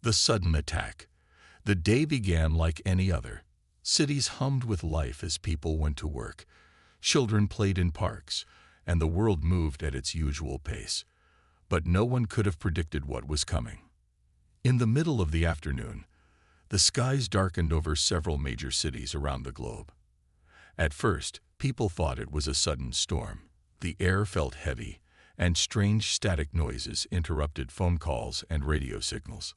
The sudden attack. The day began like any other. Cities hummed with life as people went to work. Children played in parks, and the world moved at its usual pace. But no one could have predicted what was coming. In the middle of the afternoon, the skies darkened over several major cities around the globe. At first, people thought it was a sudden storm. The air felt heavy, and strange static noises interrupted phone calls and radio signals.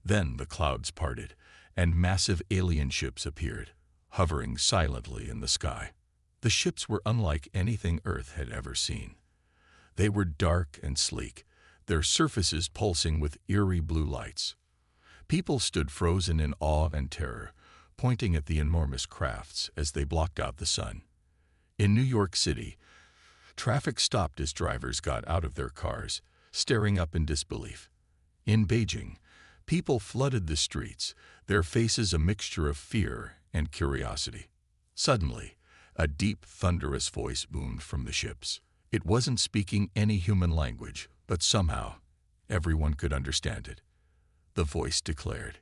Then the clouds parted, and massive alien ships appeared, hovering silently in the sky. The ships were unlike anything Earth had ever seen. They were dark and sleek, their surfaces pulsing with eerie blue lights. People stood frozen in awe and terror, pointing at the enormous crafts as they blocked out the sun. In New York City, traffic stopped as drivers got out of their cars, staring up in disbelief. In Beijing, people flooded the streets, their faces a mixture of fear and curiosity. Suddenly, a deep, thunderous voice boomed from the ships. It wasn't speaking any human language, but somehow, everyone could understand it. The voice declared,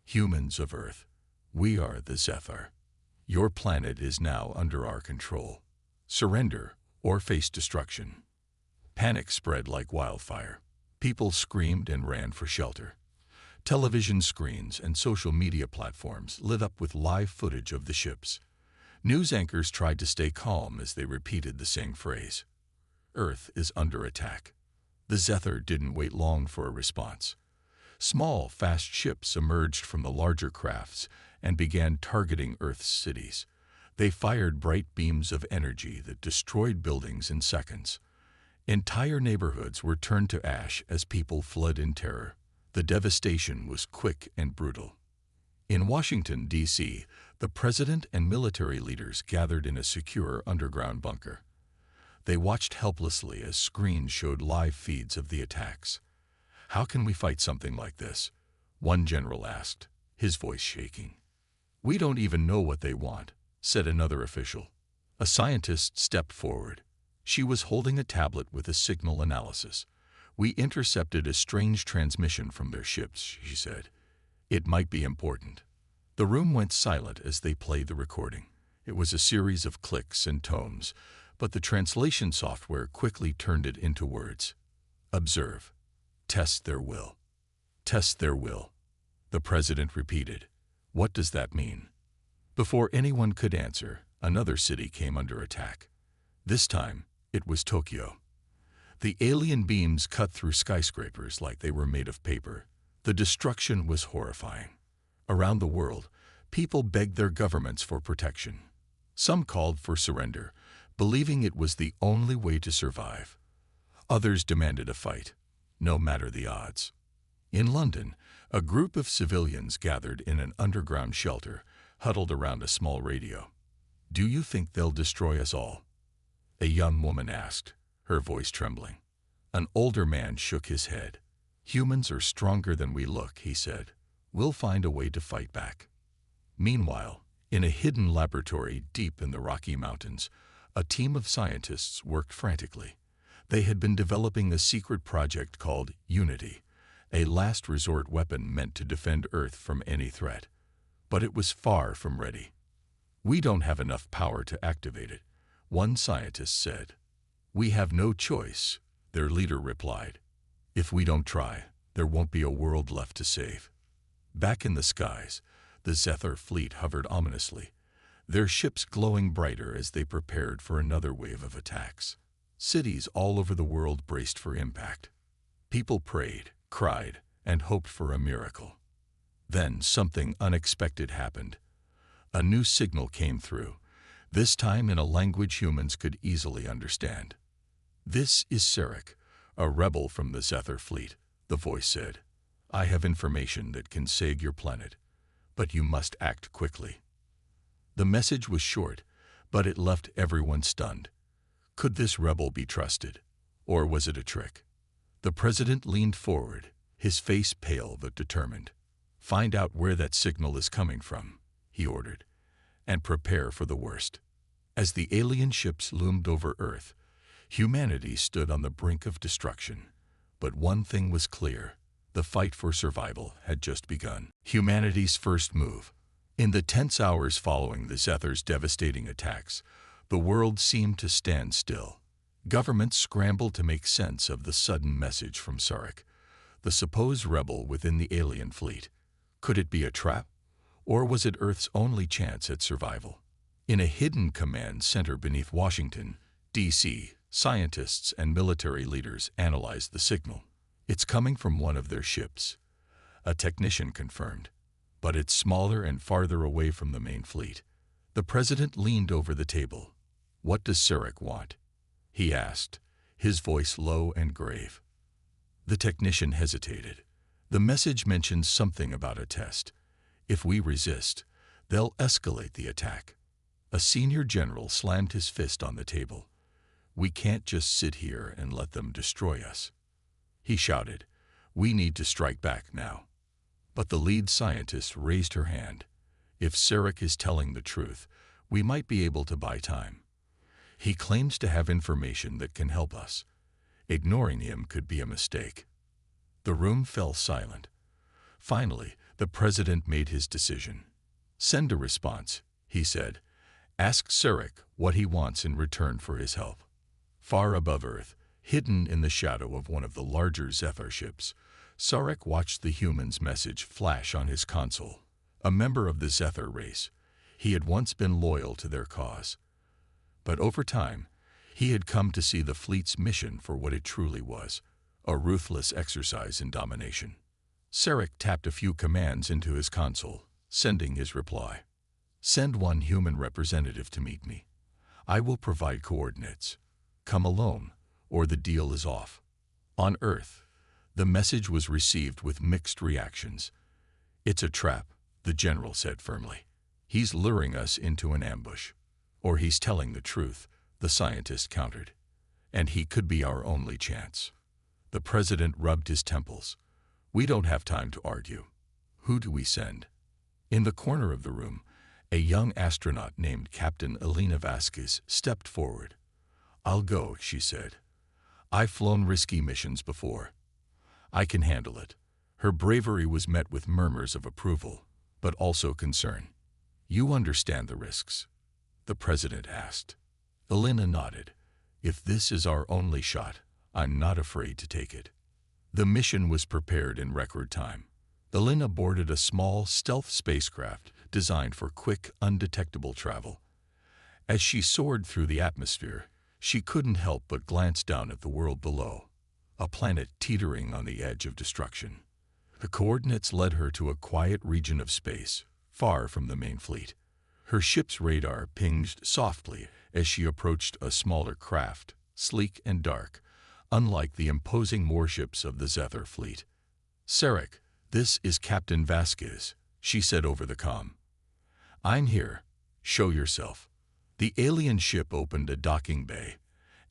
"Humans of Earth, we are the Zephyr. Your planet is now under our control. Surrender or face destruction." Panic spread like wildfire. People screamed and ran for shelter. Television screens and social media platforms lit up with live footage of the ships. News anchors tried to stay calm as they repeated the same phrase. Earth is under attack. The Zephyr didn't wait long for a response. Small, fast ships emerged from the larger crafts and began targeting Earth's cities. They fired bright beams of energy that destroyed buildings in seconds. Entire neighborhoods were turned to ash as people fled in terror. The devastation was quick and brutal. In Washington, D.C., the president and military leaders gathered in a secure underground bunker. They watched helplessly as screens showed live feeds of the attacks. "How can we fight something like this?" one general asked, his voice shaking. "We don't even know what they want," said another official. A scientist stepped forward. She was holding a tablet with a signal analysis. "We intercepted a strange transmission from their ships," she said. "It might be important." The room went silent as they played the recording. It was a series of clicks and tones, but the translation software quickly turned it into words. "Observe. Test their will. Test their will," the president repeated. "What does that mean?" Before anyone could answer, another city came under attack. This time, it was Tokyo. The alien beams cut through skyscrapers like they were made of paper. The destruction was horrifying. Around the world, people begged their governments for protection. Some called for surrender, believing it was the only way to survive. Others demanded a fight, no matter the odds. In London, a group of civilians gathered in an underground shelter, huddled around a small radio. "Do you think they'll destroy us all?" a young woman asked, her voice trembling. An older man shook his head. "Humans are stronger than we look," he said. "We'll find a way to fight back." Meanwhile, in a hidden laboratory deep in the Rocky Mountains, a team of scientists worked frantically. They had been developing a secret project called Unity, a last resort weapon meant to defend Earth from any threat. But it was far from ready. "We don't have enough power to activate it," one scientist said. "We have no choice," their leader replied. "If we don't try, there won't be a world left to save." Back in the skies, the Zephyr fleet hovered ominously, their ships glowing brighter as they prepared for another wave of attacks. Cities all over the world braced for impact. People prayed, cried, and hoped for a miracle. Then something unexpected happened. A new signal came through, this time in a language humans could easily understand. "This is Sarek, a rebel from the Zephyr fleet," the voice said. "I have information that can save your planet, but you must act quickly." The message was short, but it left everyone stunned. Could this rebel be trusted, or was it a trick? The president leaned forward, his face pale but determined. "Find out where that signal is coming from," he ordered, "and prepare for the worst." As the alien ships loomed over Earth, humanity stood on the brink of destruction. But one thing was clear: The fight for survival had just begun. Humanity's first move. In the tense hours following the Zethers' devastating attacks, the world seemed to stand still. Governments scrambled to make sense of the sudden message from Sarek, the supposed rebel within the alien fleet. Could it be a trap? Or was it Earth's only chance at survival? In a hidden command center beneath Washington, D.C., scientists and military leaders analyzed the signal. It's coming from one of their ships, a technician confirmed, but it's smaller and farther away from the main fleet. The president leaned over the table. "What does Sarek want?" he asked, his voice low and grave. The technician hesitated. The message mentioned something about a test. If we resist, they'll escalate the attack. A senior general slammed his fist on the table. "We can't just sit here and let them destroy us." He shouted, "We need to strike back now." But the lead scientist raised her hand. "If Sarek is telling the truth, we might be able to buy time. He claims to have information that can help us. Ignoring him could be a mistake." The room fell silent. Finally, the president made his decision. "Send a response," he said. "Ask Sarek what he wants in return for his help." Far above Earth, hidden in the shadow of one of the larger Zephyr ships, Sarek watched the human's message flash on his console. A member of the Zephyr race, he had once been loyal to their cause. But over time, he had come to see the fleet's mission for what it truly was, a ruthless exercise in domination. Sarek tapped a few commands into his console, sending his reply. "Send one human representative to meet me. I will provide coordinates. Come alone, or the deal is off." On Earth, the message was received with mixed reactions. "It's a trap," the general said firmly. "He's luring us into an ambush." "Or he's telling the truth," the scientist countered. "And he could be our only chance." The president rubbed his temples. "We don't have time to argue. Who do we send?" In the corner of the room, a young astronaut named Captain Elena Vasquez stepped forward. "I'll go," she said. "I've flown risky missions before. I can handle it." Her bravery was met with murmurs of approval, but also concern. "You understand the risks?" the president asked. Elena nodded. "If this is our only shot, I'm not afraid to take it." The mission was prepared in record time. Elena boarded a small stealth spacecraft designed for quick, undetectable travel. As she soared through the atmosphere, she couldn't help but glance down at the world below, a planet teetering on the edge of destruction. The coordinates led her to a quiet region of space, far from the main fleet. Her ship's radar pinged softly as she approached a smaller craft, sleek and dark, unlike the imposing warships of the Zephyr fleet. "Sarek, this is Captain Vasquez," she said over the comm. "I'm here. Show yourself." The alien ship opened a docking bay,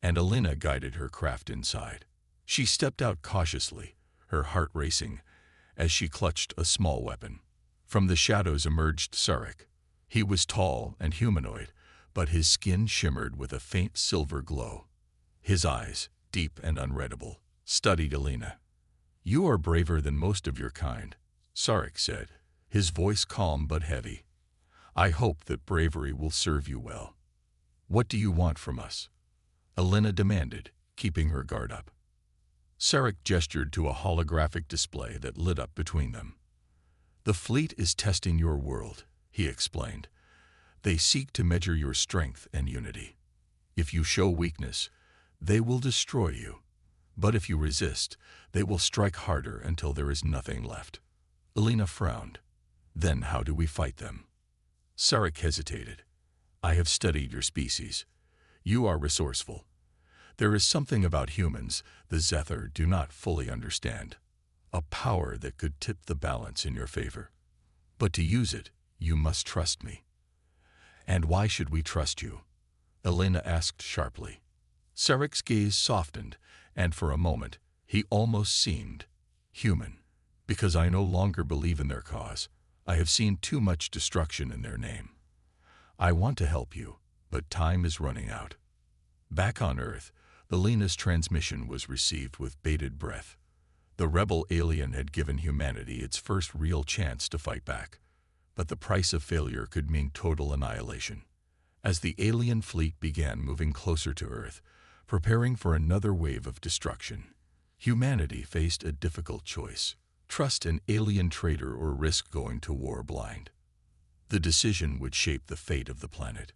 and Elena guided her craft inside. She stepped out cautiously, her heart racing, as she clutched a small weapon. From the shadows emerged Sarek. He was tall and humanoid, but his skin shimmered with a faint silver glow. His eyes, deep and unreadable, studied Elena. "You are braver than most of your kind," Sarek said, his voice calm but heavy. "I hope that bravery will serve you well." "What do you want from us?" Elena demanded, keeping her guard up. Sarek gestured to a holographic display that lit up between them. "The fleet is testing your world," he explained. "They seek to measure your strength and unity. If you show weakness, they will destroy you. But if you resist, they will strike harder until there is nothing left." Elena frowned. "Then how do we fight them?" Sarek hesitated. "I have studied your species. You are resourceful. There is something about humans the Zephyr do not fully understand, a power that could tip the balance in your favor. But to use it, you must trust me." "And why should we trust you?" Elena asked sharply. Sarek's gaze softened, and for a moment, he almost seemed human. "Because I no longer believe in their cause. I have seen too much destruction in their name. I want to help you, but time is running out." Back on Earth, Elena's transmission was received with bated breath. The rebel alien had given humanity its first real chance to fight back, but the price of failure could mean total annihilation. As the alien fleet began moving closer to Earth, preparing for another wave of destruction, humanity faced a difficult choice: trust an alien traitor or risk going to war blind. The decision would shape the fate of the planet.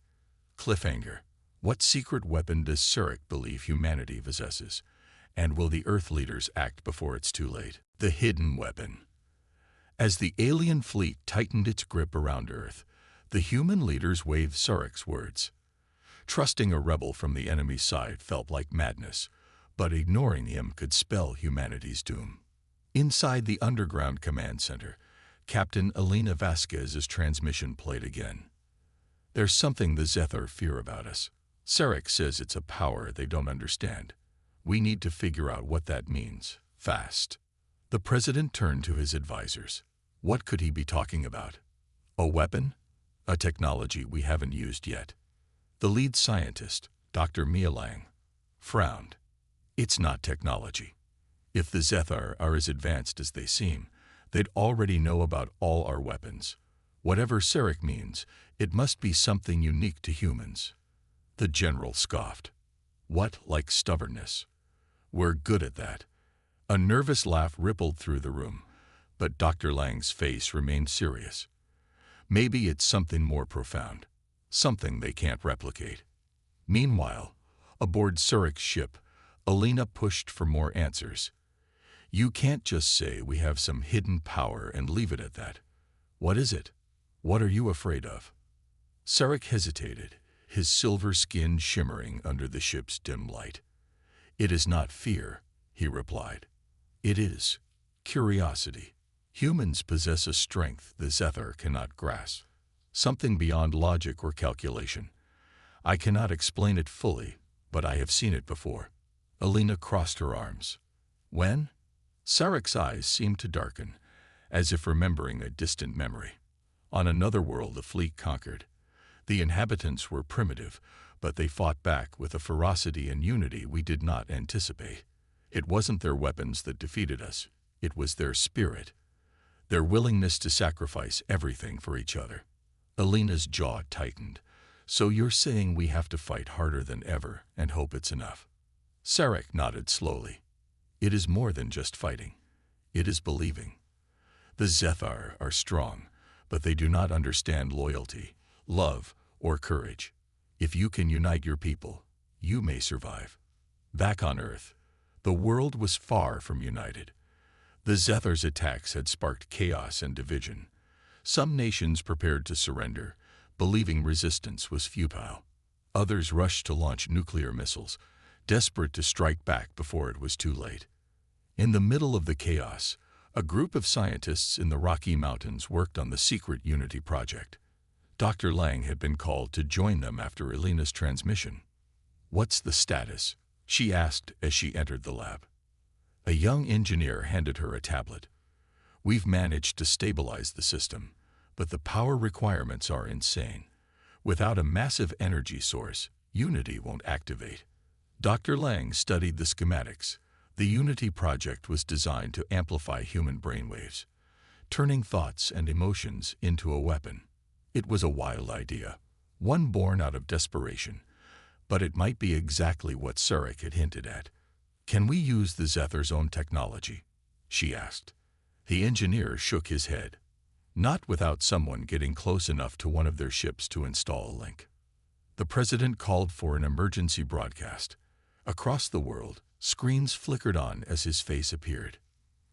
Cliffhanger. What secret weapon does Surik believe humanity possesses? And will the Earth leaders act before it's too late? The hidden weapon. As the alien fleet tightened its grip around Earth, the human leaders weighed Surik's words. Trusting a rebel from the enemy's side felt like madness, but ignoring him could spell humanity's doom. Inside the underground command center, Captain Elena Vasquez's transmission played again. There's something the Zethar fear about us. Surik says it's a power they don't understand. We need to figure out what that means, fast. The president turned to his advisors. What could he be talking about? A weapon? A technology we haven't used yet. The lead scientist, Dr. Mia Lang, frowned. It's not technology. If the Zethar are as advanced as they seem, they'd already know about all our weapons. Whatever Surik means, it must be something unique to humans. The general scoffed. What, like stubbornness? We're good at that. A nervous laugh rippled through the room, but Dr. Lang's face remained serious. Maybe it's something more profound, something they can't replicate. Meanwhile, aboard Surik's ship, Elena pushed for more answers. You can't just say we have some hidden power and leave it at that. What is it? What are you afraid of? Surik hesitated, his silver skin shimmering under the ship's dim light. It is not fear, he replied. It is curiosity. Humans possess a strength the Zethar cannot grasp, something beyond logic or calculation. I cannot explain it fully, but I have seen it before. Elena crossed her arms. When? Surik's eyes seemed to darken, as if remembering a distant memory. On another world the fleet conquered. The inhabitants were primitive, but they fought back with a ferocity and unity we did not anticipate. It wasn't their weapons that defeated us. It was their spirit, their willingness to sacrifice everything for each other. Elena's jaw tightened. So you're saying we have to fight harder than ever and hope it's enough? Surik nodded slowly. It is more than just fighting. It is believing. The Zethar are strong, but they do not understand loyalty, love, or courage. If you can unite your people, you may survive. Back on Earth, the world was far from united. The Zethar's attacks had sparked chaos and division. Some nations prepared to surrender, believing resistance was futile. Others rushed to launch nuclear missiles, desperate to strike back before it was too late. In the middle of the chaos, a group of scientists in the Rocky Mountains worked on the secret Unity project. Dr. Lang had been called to join them after Elena's transmission. What's the status? She asked as she entered the lab. A young engineer handed her a tablet. We've managed to stabilize the system, but the power requirements are insane. Without a massive energy source, Unity won't activate. Dr. Lang studied the schematics. The Unity project was designed to amplify human brainwaves, turning thoughts and emotions into a weapon. It was a wild idea, one born out of desperation, but it might be exactly what Surik had hinted at. Can we use the Zethar's own technology? She asked. The engineer shook his head. Not without someone getting close enough to one of their ships to install a link. The president called for an emergency broadcast. Across the world, screens flickered on as his face appeared.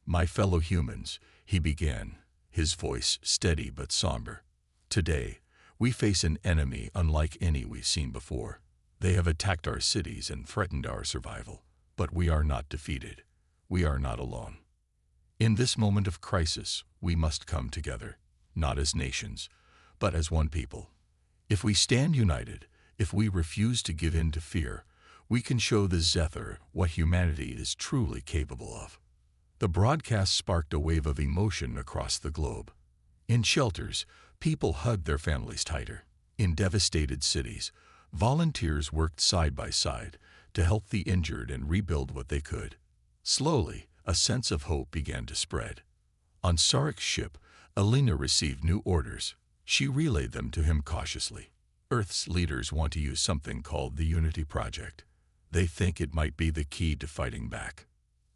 My fellow humans, he began, his voice steady but somber. Today, we face an enemy unlike any we've seen before. They have attacked our cities and threatened our survival. But we are not defeated. We are not alone. In this moment of crisis, we must come together, not as nations, but as one people. If we stand united, if we refuse to give in to fear, we can show the Zethar what humanity is truly capable of. The broadcast sparked a wave of emotion across the globe. In shelters, people hugged their families tighter. In devastated cities, volunteers worked side by side to help the injured and rebuild what they could. Slowly, A sense of hope began to spread. On Sarek's ship, Alina received new orders. She relayed them to him cautiously. Earth's leaders want to use something called the Unity Project. They think it might be the key to fighting back.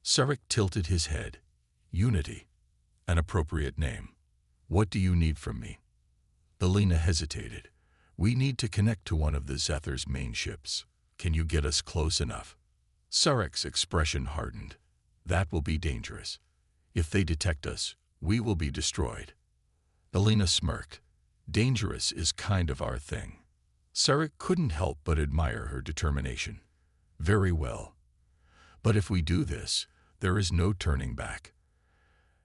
Sarek tilted his head. Unity. An appropriate name. What do you need from me? Alina hesitated. We need to connect to one of the Zethar's main ships. Can you get us close enough? Sarek's expression hardened. That will be dangerous. If they detect us, we will be destroyed. Alina smirked. Dangerous is kind of our thing. Sarek couldn't help but admire her determination. Very well. But if we do this, there is no turning back.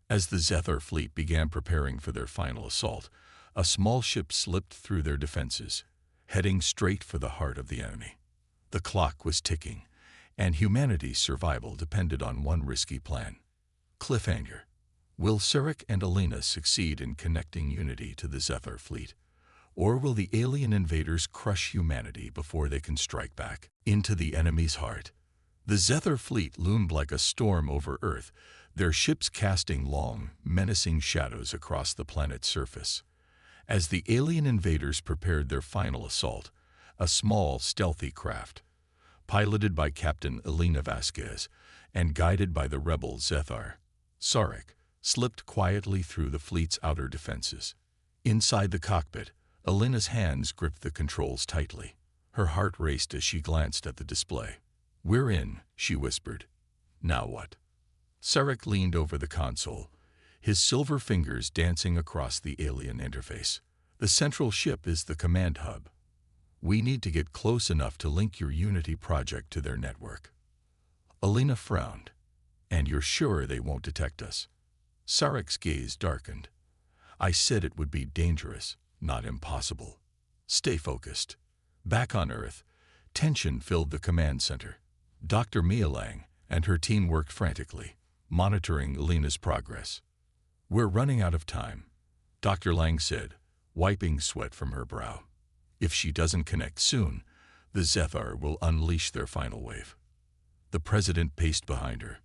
As the Zethar fleet began preparing for their final assault, a small ship slipped through their defenses, heading straight for the heart of the enemy. The clock was ticking, and humanity's survival depended on one risky plan. Cliffhanger. Will Sarek and Alina succeed in connecting Unity to the Zethar fleet? Or will the alien invaders crush humanity before they can strike back into the enemy's heart? The Zethar fleet loomed like a storm over Earth, their ships casting long, menacing shadows across the planet's surface. As the alien invaders prepared their final assault, a small, stealthy craft, piloted by Captain Alina Vasquez and guided by the rebel Zethar, Sarek, slipped quietly through the fleet's outer defenses. Inside the cockpit, Alina's hands gripped the controls tightly. Her heart raced as she glanced at the display. "We're in," she whispered. "Now what?" Sarek leaned over the console, his silver fingers dancing across the alien interface. "The central ship is the command hub. We need to get close enough to link your Unity project to their network." Alina frowned. "And you're sure they won't detect us?" Sarek's gaze darkened. "I said it would be dangerous, not impossible. Stay focused." Back on Earth, tension filled the command center. Dr. Mia Lang and her team worked frantically, monitoring Alina's progress. "We're running out of time," Dr. Lang said, wiping sweat from her brow. "If she doesn't connect soon, the Zethar will unleash their final wave." The president paced behind her.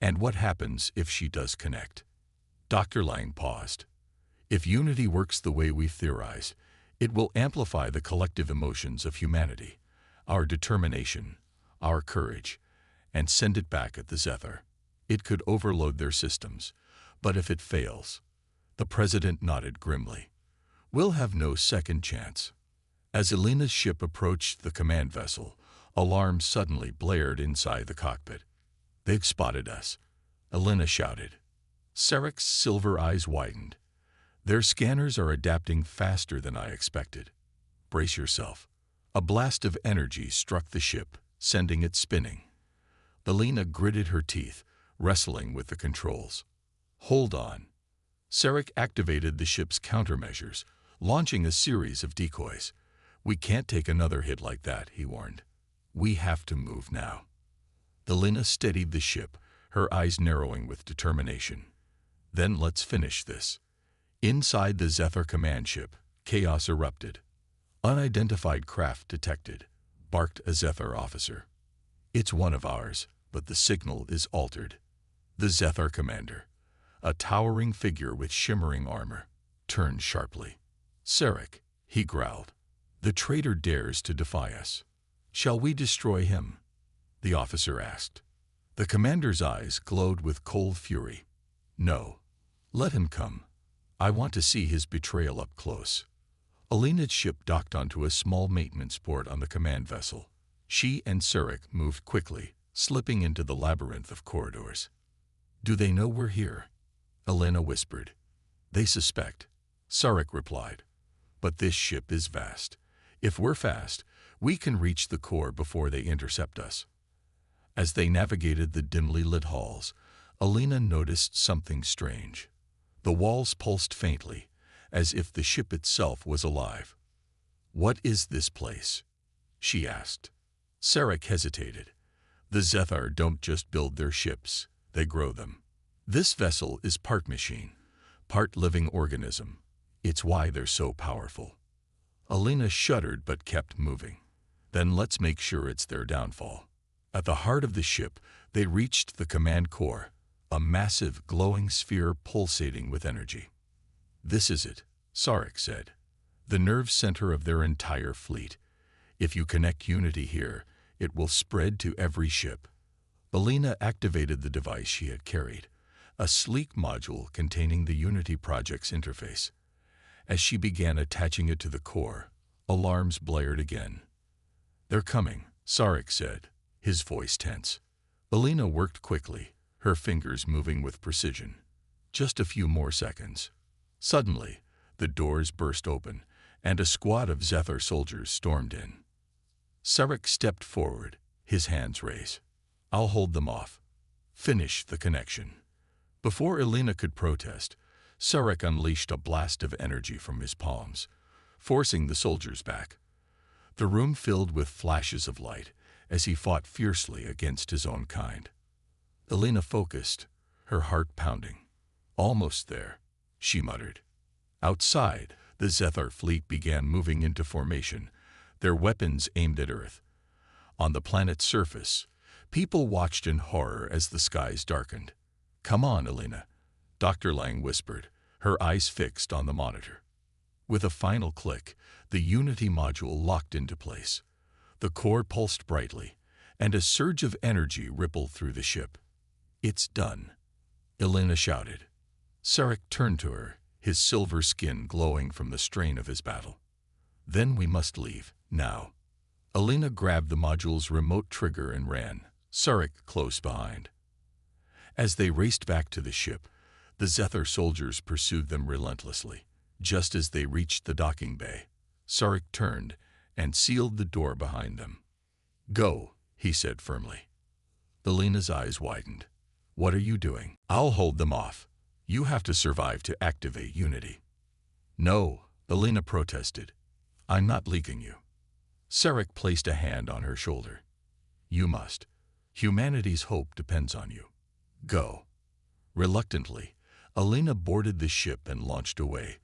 "And what happens if she does connect?" Dr. Lang paused. "If Unity works the way we theorized, it will amplify the collective emotions of humanity, our determination, our courage, and send it back at the Zethar. It could overload their systems, but if it fails," the president nodded grimly, "we'll have no second chance." As Alina's ship approached the command vessel, alarms suddenly blared inside the cockpit. "They've spotted us," Alina shouted. Sarek's silver eyes widened. "Their scanners are adapting faster than I expected. Brace yourself." A blast of energy struck the ship, sending it spinning. Alina gritted her teeth, wrestling with the controls. "Hold on." Sarek activated the ship's countermeasures, launching a series of decoys. "We can't take another hit like that," he warned. "We have to move now." Alina steadied the ship, her eyes narrowing with determination. "Then let's finish this." Inside the Zethar command ship, chaos erupted. "Unidentified craft detected," barked a Zethar officer. "It's one of ours, but the signal is altered." The Zethar commander, a towering figure with shimmering armor, turned sharply. "Sarek," he growled, "the traitor dares to defy us. Shall we destroy him?" the officer asked. The commander's eyes glowed with cold fury. "No. Let him come. I want to see his betrayal up close." Alina's ship docked onto a small maintenance port on the command vessel. She and Sarek moved quickly, slipping into the labyrinth of corridors. "Do they know we're here?" Alina whispered. "They suspect," Sarek replied. "But this ship is vast. If we're fast, we can reach the core before they intercept us." As they navigated the dimly lit halls, Alina noticed something strange. The walls pulsed faintly, as if the ship itself was alive. "What is this place?" she asked. Sarek hesitated. "The Zethar don't just build their ships, they grow them. This vessel is part machine, part living organism. It's why they're so powerful." Alina shuddered but kept moving. "Then let's make sure it's their downfall." At the heart of the ship, they reached the command core, a massive, glowing sphere pulsating with energy. "This is it," Sarek said. "The nerve center of their entire fleet. If you connect Unity here, it will spread to every ship." Alina activated the device she had carried, a sleek module containing the Unity project's interface. As she began attaching it to the core, alarms blared again. "They're coming," Sarek said, his voice tense. Alina worked quickly, her fingers moving with precision. Just a few more seconds. Suddenly, the doors burst open, and a squad of Zethar soldiers stormed in. Sarek stepped forward, his hands raised. "I'll hold them off. Finish the connection." Before Alina could protest, Sarek unleashed a blast of energy from his palms, forcing the soldiers back. The room filled with flashes of light as he fought fiercely against his own kind. Alina focused, her heart pounding. "Almost there," she muttered. Outside, the Zethar fleet began moving into formation, their weapons aimed at Earth. On the planet's surface, people watched in horror as the skies darkened. "Come on, Alina," Dr. Lang whispered, her eyes fixed on the monitor. With a final click, the Unity module locked into place. The core pulsed brightly, and a surge of energy rippled through the ship. "It's done," Alina shouted. Sarek turned to her, his silver skin glowing from the strain of his battle. "Then we must leave, now." Alina grabbed the module's remote trigger and ran, Sarek close behind. As they raced back to the ship, the Zethar soldiers pursued them relentlessly. Just as they reached the docking bay, Sarek turned and sealed the door behind them. "Go," he said firmly. Alina's eyes widened. "What are you doing?" "I'll hold them off. You have to survive to activate Unity." "No," Alina protested. "I'm not leaving you." Sarek placed a hand on her shoulder. "You must. Humanity's hope depends on you. Go." Reluctantly, Alina boarded the ship and launched away,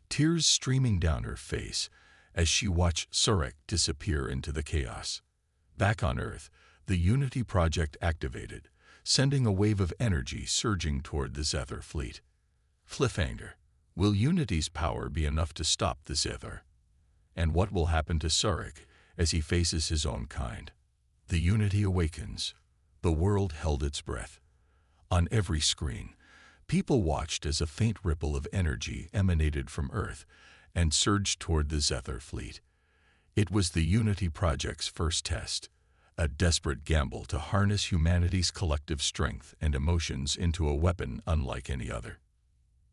tears streaming down her face as she watched Sarek disappear into the chaos. Back on Earth, the Unity project activated, sending a wave of energy surging toward the Zethar fleet. Cliffhanger. Will Unity's power be enough to stop the Zethar? And what will happen to Sarek as he faces his own kind? The Unity awakens. The world held its breath. On every screen, people watched as a faint ripple of energy emanated from Earth and surged toward the Zethar fleet. It was the Unity project's first test, a desperate gamble to harness humanity's collective strength and emotions into a weapon unlike any other.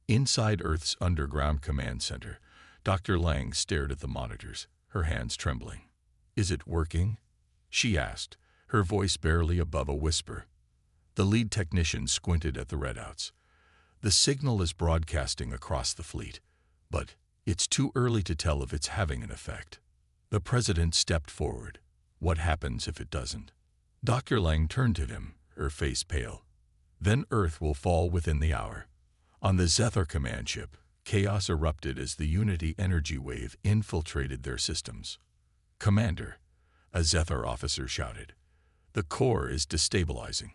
Inside Earth's underground command center, Dr. Lang stared at the monitors, her hands trembling. "Is it working?" she asked, her voice barely above a whisper. The lead technician squinted at the readouts. "The signal is broadcasting across the fleet, but it's too early to tell if it's having an effect." The president stepped forward. "What happens if it doesn't?" Dr. Lang turned to him, her face pale. "Then Earth will fall within the hour." On the Zethar command ship, chaos erupted as the Unity energy wave infiltrated their systems. "Commander," a Zethar officer shouted, "the core is destabilizing.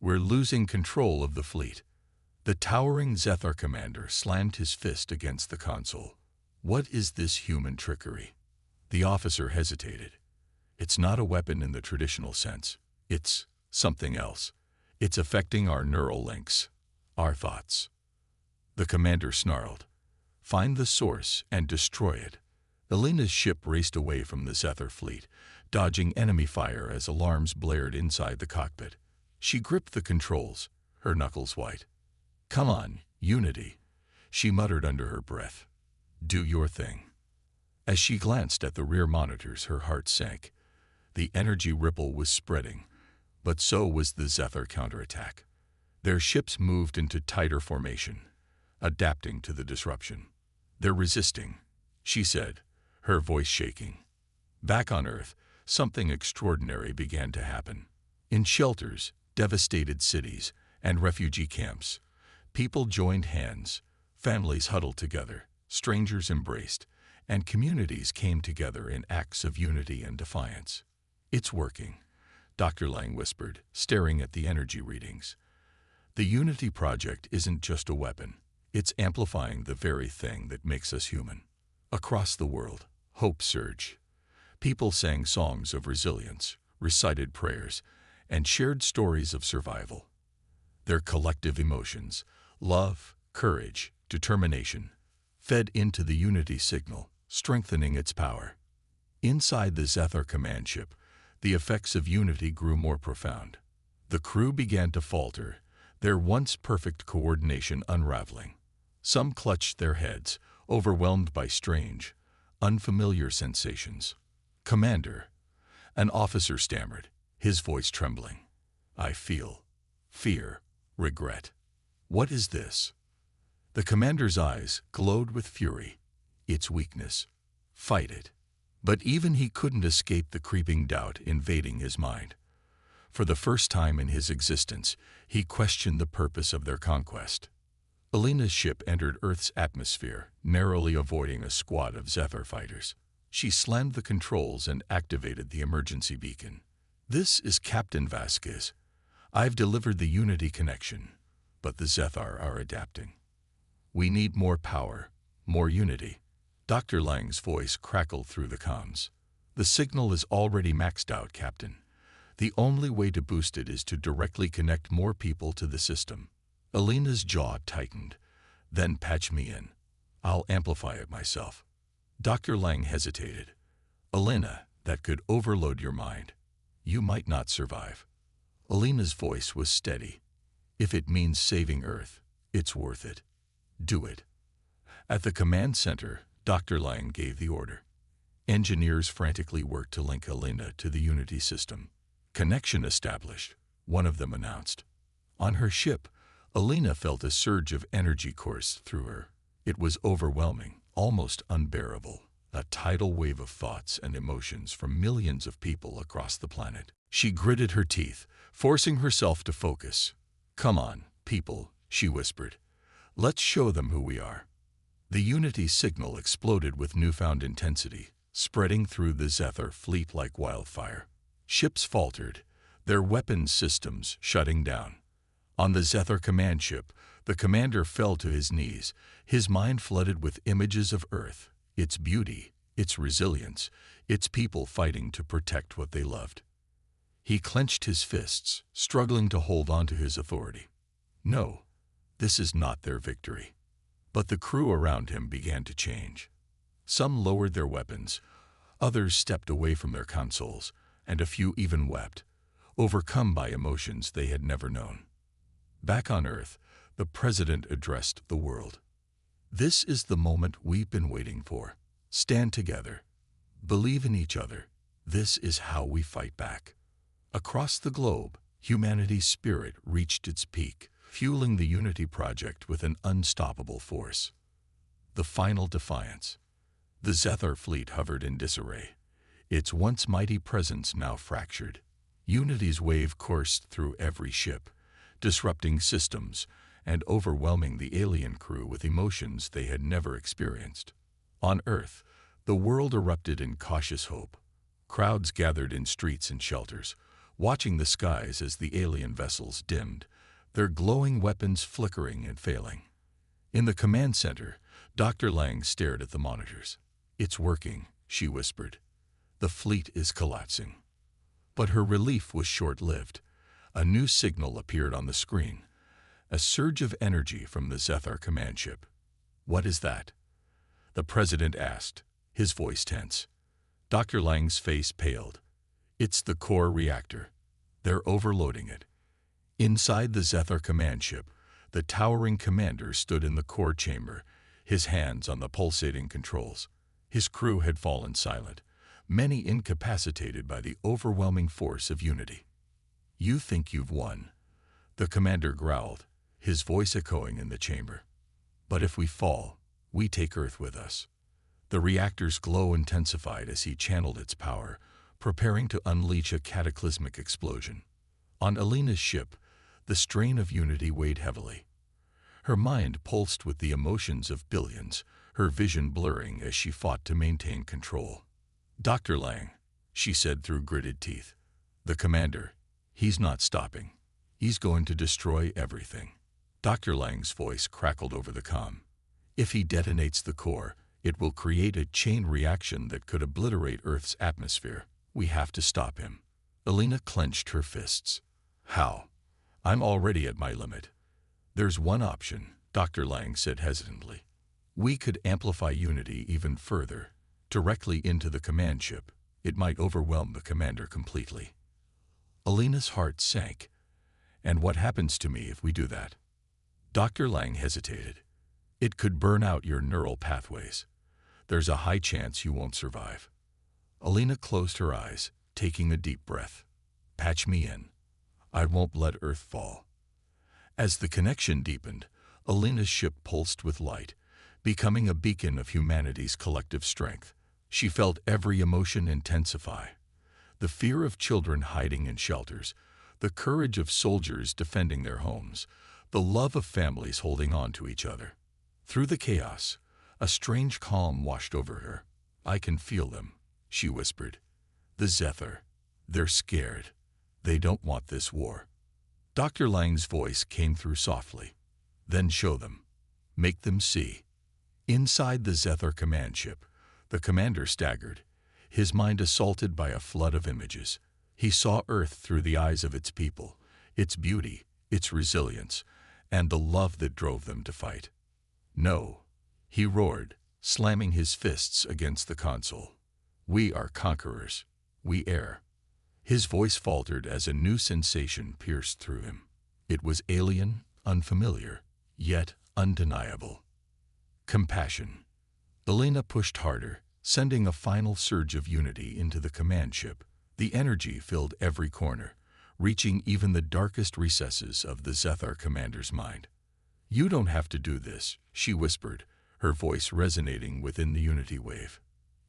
We're losing control of the fleet." The towering Zethar commander slammed his fist against the console. "What is this human trickery?" The officer hesitated. "It's not a weapon in the traditional sense. It's something else. It's affecting our neural links, our thoughts." The commander snarled. "Find the source and destroy it." Alina's ship raced away from the Zethar fleet, dodging enemy fire as alarms blared inside the cockpit. She gripped the controls, her knuckles white. "Come on, Unity," she muttered under her breath. "Do your thing." As she glanced at the rear monitors, her heart sank. The energy ripple was spreading, but so was the Zethar counterattack. Their ships moved into tighter formation, adapting to the disruption. "They're resisting," she said, her voice shaking. Back on Earth, something extraordinary began to happen. In shelters, devastated cities, and refugee camps, people joined hands, families huddled together, strangers embraced, and communities came together in acts of unity and defiance. "It's working," Dr. Lang whispered, staring at the energy readings. The Unity Project isn't just a weapon. It's amplifying the very thing that makes us human. Across the world, hope surged. People sang songs of resilience, recited prayers, and shared stories of survival. Their collective emotions, love, courage, determination, fed into the Unity signal, strengthening its power. Inside the Zethar command ship, the effects of Unity grew more profound. The crew began to falter, their once perfect coordination unraveling. Some clutched their heads, overwhelmed by strange, unfamiliar sensations. "Commander," an officer stammered, his voice trembling. "I feel fear, regret. What is this?" The commander's eyes glowed with fury. "It's weakness. Fight it." But even he couldn't escape the creeping doubt invading his mind. For the first time in his existence, he questioned the purpose of their conquest. Alina's ship entered Earth's atmosphere, narrowly avoiding a squad of Zethar fighters. She slammed the controls and activated the emergency beacon. "This is Captain Vasquez. I've delivered the Unity connection, but the Zethar are adapting. We need more power, more unity." Dr. Lang's voice crackled through the comms. "The signal is already maxed out, Captain. The only way to boost it is to directly connect more people to the system." Alina's jaw tightened. "Then patch me in. I'll amplify it myself." Dr. Lang hesitated. "Alina, that could overload your mind. You might not survive." Alina's voice was steady. "If it means saving Earth, it's worth it. Do it." At the command center, Dr. Lang gave the order. Engineers frantically worked to link Alina to the Unity system. "Connection established," one of them announced. On her ship, Alina felt a surge of energy course through her. It was overwhelming, almost unbearable, a tidal wave of thoughts and emotions from millions of people across the planet. She gritted her teeth, forcing herself to focus. "Come on, people," she whispered. "Let's show them who we are." The Unity signal exploded with newfound intensity, spreading through the Zethar fleet like wildfire. Ships faltered, their weapons systems shutting down. On the Zethar command ship, the commander fell to his knees, his mind flooded with images of Earth, its beauty, its resilience, its people fighting to protect what they loved. He clenched his fists, struggling to hold on to his authority. No, this is not their victory. But the crew around him began to change. Some lowered their weapons, others stepped away from their consoles, and a few even wept, overcome by emotions they had never known. Back on Earth, the president addressed the world. "This is the moment we've been waiting for. Stand together. Believe in each other. This is how we fight back." Across the globe, humanity's spirit reached its peak, fueling the Unity Project with an unstoppable force. The final defiance. The Zethar fleet hovered in disarray, its once mighty presence now fractured. Unity's wave coursed through every ship, disrupting systems and overwhelming the alien crew with emotions they had never experienced. On Earth, the world erupted in cautious hope. Crowds gathered in streets and shelters, watching the skies as the alien vessels dimmed, their glowing weapons flickering and failing. In the command center, Dr. Lang stared at the monitors. "It's working," she whispered. "The fleet is collapsing." But her relief was short-lived. A new signal appeared on the screen, a surge of energy from the Zethar command ship. "What is that?" the president asked, his voice tense. Dr. Lang's face paled. "It's the core reactor. They're overloading it." Inside the Zethar command ship, the towering commander stood in the core chamber, his hands on the pulsating controls. His crew had fallen silent, many incapacitated by the overwhelming force of Unity. "You think you've won," the commander growled, his voice echoing in the chamber. "But if we fall, we take Earth with us." The reactor's glow intensified as he channeled its power, preparing to unleash a cataclysmic explosion. On Alina's ship, the strain of Unity weighed heavily. Her mind pulsed with the emotions of billions, her vision blurring as she fought to maintain control. "Dr. Lang," she said through gritted teeth. "The commander, he's not stopping. He's going to destroy everything. Dr. Lang's voice crackled over the comm. If he detonates the core, it will create a chain reaction that could obliterate Earth's atmosphere. We have to stop him. Alina clenched her fists. How? I'm already at my limit. There's one option, Dr. Lang said hesitantly. We could amplify Unity even further, directly into the command ship. It might overwhelm the commander completely. Alina's heart sank. And what happens to me if we do that? Dr. Lang hesitated. It could burn out your neural pathways. There's a high chance you won't survive. Alina closed her eyes, taking a deep breath. Patch me in. I won't let Earth fall. As the connection deepened, Alina's ship pulsed with light, becoming a beacon of humanity's collective strength. She felt every emotion intensify. The fear of children hiding in shelters, the courage of soldiers defending their homes, the love of families holding on to each other. Through the chaos, a strange calm washed over her. I can feel them, she whispered. The Zethar. They're scared. They don't want this war. Dr. Lang's voice came through softly. Then show them. Make them see. Inside the Zethar command ship, the commander staggered, his mind assaulted by a flood of images. He saw Earth through the eyes of its people, its beauty, its resilience, and the love that drove them to fight. No, he roared, slamming his fists against the console. We are conquerors. We err. His voice faltered as a new sensation pierced through him. It was alien, unfamiliar, yet undeniable. Compassion. Alina pushed harder, sending a final surge of unity into the command ship. The energy filled every corner, reaching even the darkest recesses of the Zethar commander's mind. You don't have to do this, she whispered, her voice resonating within the unity wave.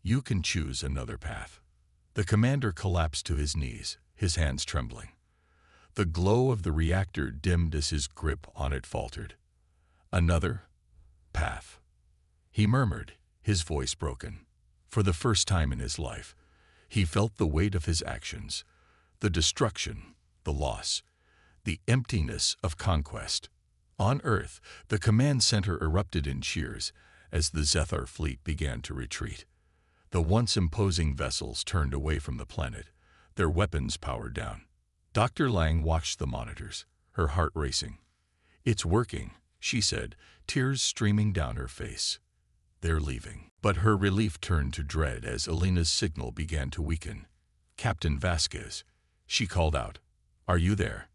You can choose another path. The commander collapsed to his knees, his hands trembling. The glow of the reactor dimmed as his grip on it faltered. Another path. He murmured, his voice broken. For the first time in his life, he felt the weight of his actions, the destruction, the loss, the emptiness of conquest. On Earth, the command center erupted in cheers as the Zethar fleet began to retreat. The once imposing vessels turned away from the planet, their weapons powered down. Dr. Lang watched the monitors, her heart racing. It's working, she said, tears streaming down her face. They're leaving. But her relief turned to dread as Alina's signal began to weaken. Captain Vasquez, she called out. Are you there?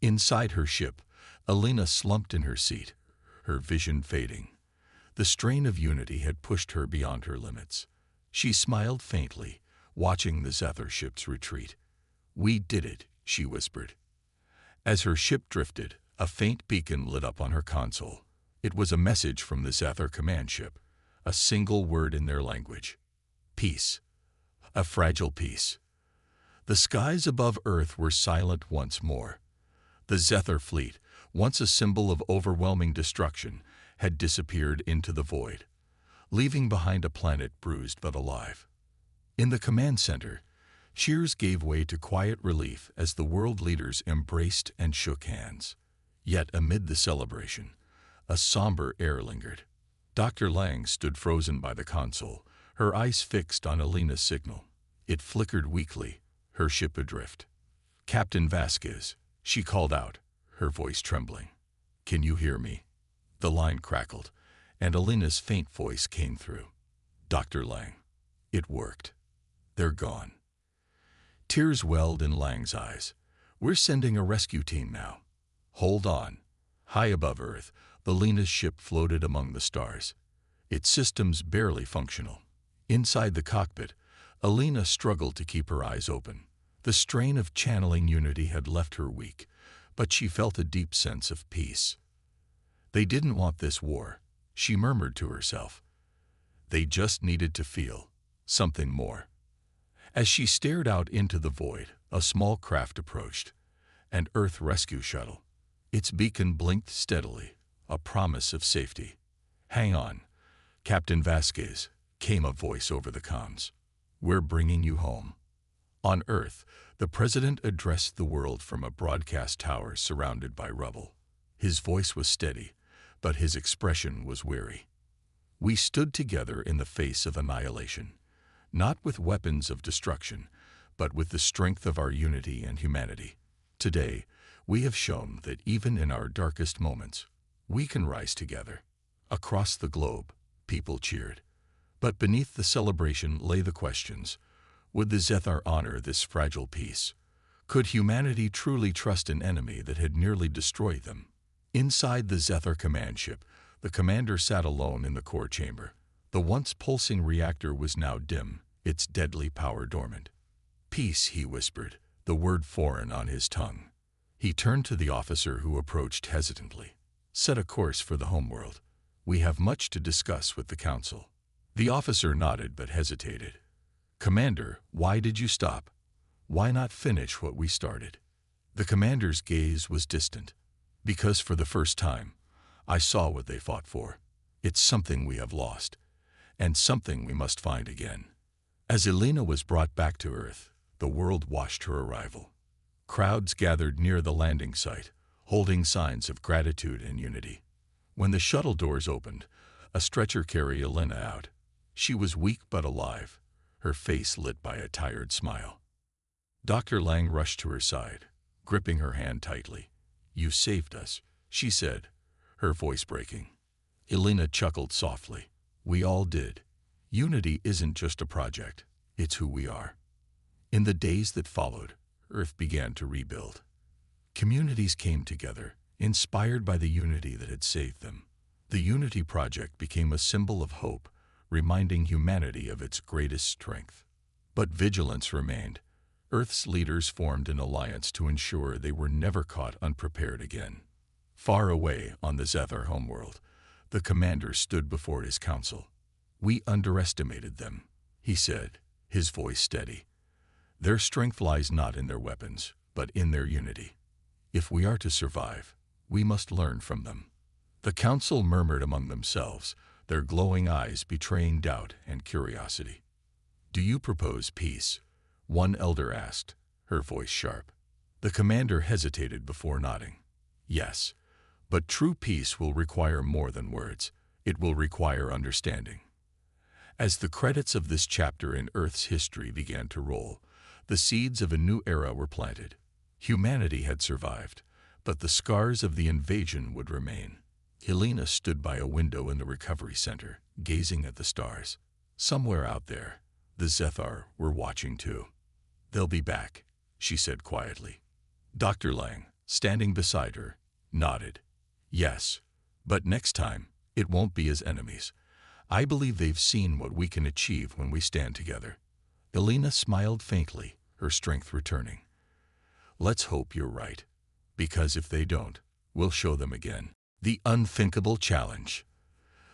Inside her ship, Alina slumped in her seat, her vision fading. The strain of unity had pushed her beyond her limits. She smiled faintly, watching the Zethar ship's retreat. We did it, she whispered. As her ship drifted, a faint beacon lit up on her console. It was a message from the Zethar command ship, a single word in their language. Peace. A fragile peace. The skies above Earth were silent once more. The Zethar fleet, once a symbol of overwhelming destruction, had disappeared into the void, leaving behind a planet bruised but alive. In the command center, cheers gave way to quiet relief as the world leaders embraced and shook hands. Yet amid the celebration, a somber air lingered. Dr. Lang stood frozen by the console, her eyes fixed on Alina's signal. It flickered weakly, her ship adrift. Captain Vasquez, she called out, her voice trembling. Can you hear me? The line crackled, and Alina's faint voice came through. Dr. Lang. It worked. They're gone. Tears welled in Lang's eyes. We're sending a rescue team now. Hold on. High above Earth, Alina's ship floated among the stars, its systems barely functional. Inside the cockpit, Alina struggled to keep her eyes open. The strain of channeling unity had left her weak, but she felt a deep sense of peace. They didn't want this war, she murmured to herself. They just needed to feel something more. As she stared out into the void, a small craft approached, an Earth rescue shuttle. Its beacon blinked steadily, a promise of safety. Hang on, Captain Vasquez, came a voice over the comms. We're bringing you home. On Earth, the president addressed the world from a broadcast tower surrounded by rubble. His voice was steady, but his expression was weary. We stood together in the face of annihilation, not with weapons of destruction, but with the strength of our unity and humanity. Today, we have shown that even in our darkest moments, we can rise together. Across the globe, people cheered. But beneath the celebration lay the questions. Would the Zethar honor this fragile peace? Could humanity truly trust an enemy that had nearly destroyed them? Inside the Zethar command ship, the commander sat alone in the core chamber. The once pulsing reactor was now dim, its deadly power dormant. "Peace," he whispered, the word foreign on his tongue. He turned to the officer who approached hesitantly. "Set a course for the homeworld. We have much to discuss with the council." The officer nodded but hesitated. "Commander, why did you stop? Why not finish what we started?" The commander's gaze was distant. "Because for the first time, I saw what they fought for. It's something we have lost, and something we must find again." As Elena was brought back to Earth, the world watched her arrival. Crowds gathered near the landing site, holding signs of gratitude and unity. When the shuttle doors opened, a stretcher carried Elena out. She was weak but alive, her face lit by a tired smile. Dr. Lang rushed to her side, gripping her hand tightly. "You saved us," she said, her voice breaking. Elena chuckled softly. "We all did. Unity isn't just a project, it's who we are." In the days that followed, Earth began to rebuild. Communities came together, inspired by the unity that had saved them. The Unity Project became a symbol of hope, reminding humanity of its greatest strength. But vigilance remained. Earth's leaders formed an alliance to ensure they were never caught unprepared again. Far away on the Zethar homeworld, the commander stood before his council. "We underestimated them," he said, his voice steady. "Their strength lies not in their weapons, but in their unity. If we are to survive, we must learn from them." The council murmured among themselves, their glowing eyes betraying doubt and curiosity. "Do you propose peace?" one elder asked, her voice sharp. The commander hesitated before nodding. "Yes, but true peace will require more than words. It will require understanding." As the credits of this chapter in Earth's history began to roll, the seeds of a new era were planted. Humanity had survived, but the scars of the invasion would remain. Helena stood by a window in the recovery center, gazing at the stars. Somewhere out there, the Zethar were watching too. "They'll be back," she said quietly. Dr. Lang, standing beside her, nodded. "Yes, but next time, it won't be as enemies. I believe they've seen what we can achieve when we stand together." Elena smiled faintly, her strength returning. "Let's hope you're right, because if they don't, we'll show them again." The unthinkable challenge.